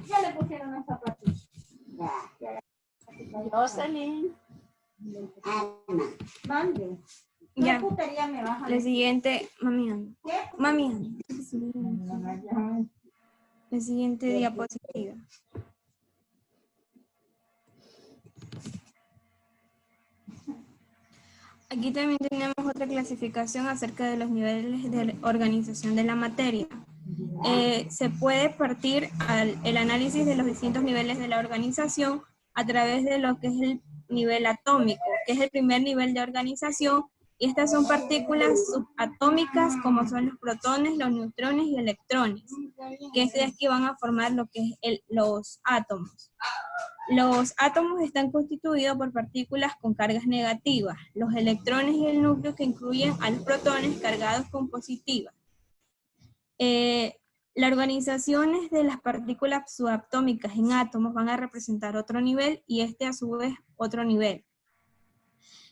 Speaker 12: Ya le pusieron las zapatillas.
Speaker 1: Jocelyn.
Speaker 12: Mande.
Speaker 10: Ya.
Speaker 12: ¿Qué putería me vas a
Speaker 10: La
Speaker 12: decir?
Speaker 10: siguiente, mami.
Speaker 12: ¿Qué?
Speaker 10: Mami. La siguiente diapositiva. Aquí también tenemos otra clasificación acerca de los niveles de organización de la materia. Se puede partir el análisis de los distintos niveles de la organización a través de lo que es el nivel atómico, que es el primer nivel de organización, y estas son partículas subatómicas como son los protones, los neutrones y electrones, que de aquí van a formar lo que es los átomos. Los átomos están constituidos por partículas con cargas negativas, los electrones y el núcleo que incluyen a los protones cargados con positivas. Las organizaciones de las partículas subatómicas en átomos van a representar otro nivel y este a su vez otro nivel.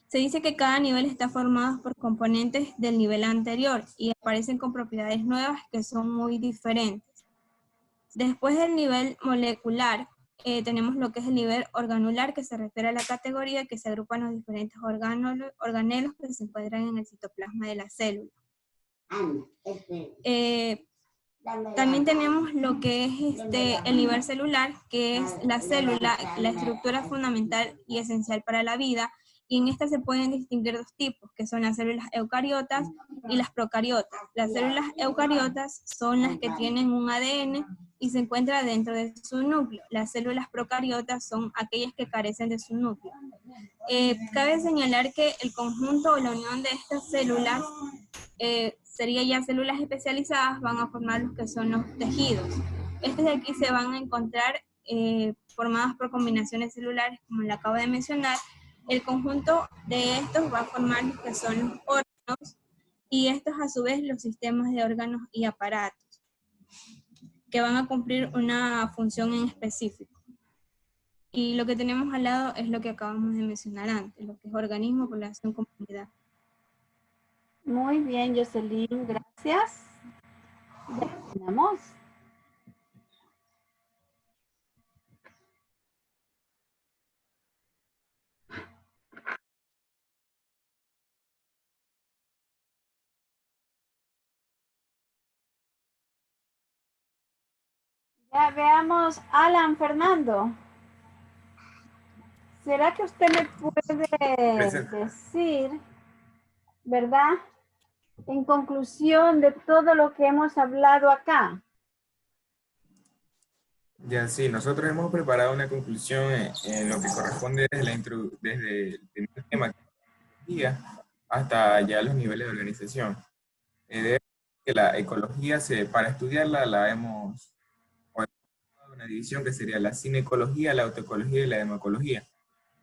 Speaker 10: Se dice que cada nivel está formado por componentes del nivel anterior y aparecen con propiedades nuevas que son muy diferentes. Después del nivel molecular, tenemos lo que es el nivel organular, que se refiere a la categoría que se agrupan los diferentes organelos que se encuentran en el citoplasma de la célula. También tenemos lo que es el nivel celular, que es la célula, la estructura fundamental y esencial para la vida, y en esta se pueden distinguir dos tipos, que son las células eucariotas y las procariotas. Las células eucariotas son las que tienen un ADN y se encuentra dentro de su núcleo. Las células procariotas son aquellas que carecen de su núcleo. Cabe señalar que el conjunto o la unión de estas células sería ya células especializadas, van a formar los que son los tejidos. Estos de aquí se van a encontrar formados por combinaciones celulares, como le acabo de mencionar. El conjunto de estos va a formar los que son los órganos, y estos a su vez los sistemas de órganos y aparatos, que van a cumplir una función en específico. Y lo que tenemos al lado es lo que acabamos de mencionar antes, lo que es organismo, población, comunidad.
Speaker 1: Muy bien, Jocelyn, gracias. Ya terminamos. Ya veamos, Alan Fernando. ¿Será que usted me puede decir, verdad, en conclusión de todo lo que hemos hablado acá?
Speaker 13: Ya sí, nosotros hemos preparado una conclusión en lo que corresponde desde el primer tema hasta ya los niveles de organización. Que la ecología, para estudiarla, la hemos organizado una división que sería la cinecología, la autoecología y la demoecología.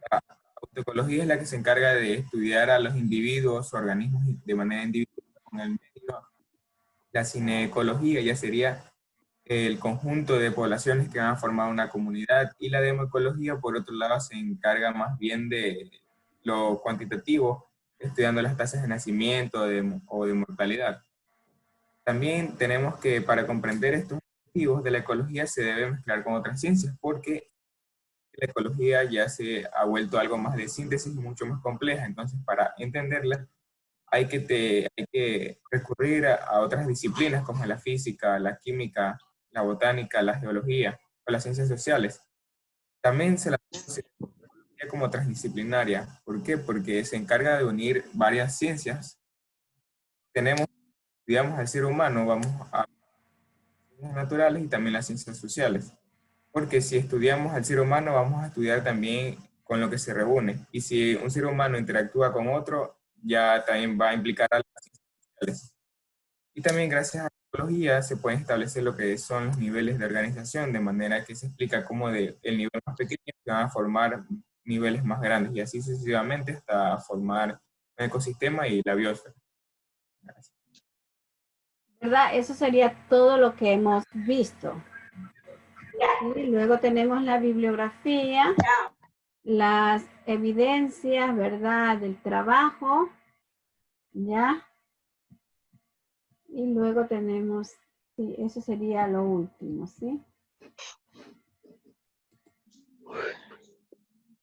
Speaker 13: La autoecología es la que se encarga de estudiar a los individuos, organismos de manera individual con el medio. La cineecología ya sería el conjunto de poblaciones que van a formar una comunidad, y la demoecología, por otro lado, se encarga más bien de lo cuantitativo, estudiando las tasas de nacimiento o de mortalidad. También tenemos que, para comprender estos objetivos de la ecología, se debe mezclar con otras ciencias, porque la ecología ya se ha vuelto algo más de síntesis y mucho más compleja. Entonces, para entenderla, hay que recurrir a otras disciplinas como la física, la química, la botánica, la geología o las ciencias sociales. También se la conoce como transdisciplinaria. ¿Por qué? Porque se encarga de unir varias ciencias. Estudiamos al ser humano, vamos a las ciencias naturales y también las ciencias sociales. Porque si estudiamos al ser humano, vamos a estudiar también con lo que se reúne. Y si un ser humano interactúa con otro, ya también va a implicar a las ciencias sociales. Y también gracias a la ecología se pueden establecer lo que son los niveles de organización, de manera que se explica cómo el nivel más pequeño se van a formar niveles más grandes, y así sucesivamente hasta formar un ecosistema y la biosfera. Gracias.
Speaker 1: ¿Verdad? Eso sería todo lo que hemos visto. Y luego tenemos la bibliografía, las evidencias, ¿verdad? Del trabajo, ¿ya? Y luego tenemos, sí, eso sería lo último, ¿sí?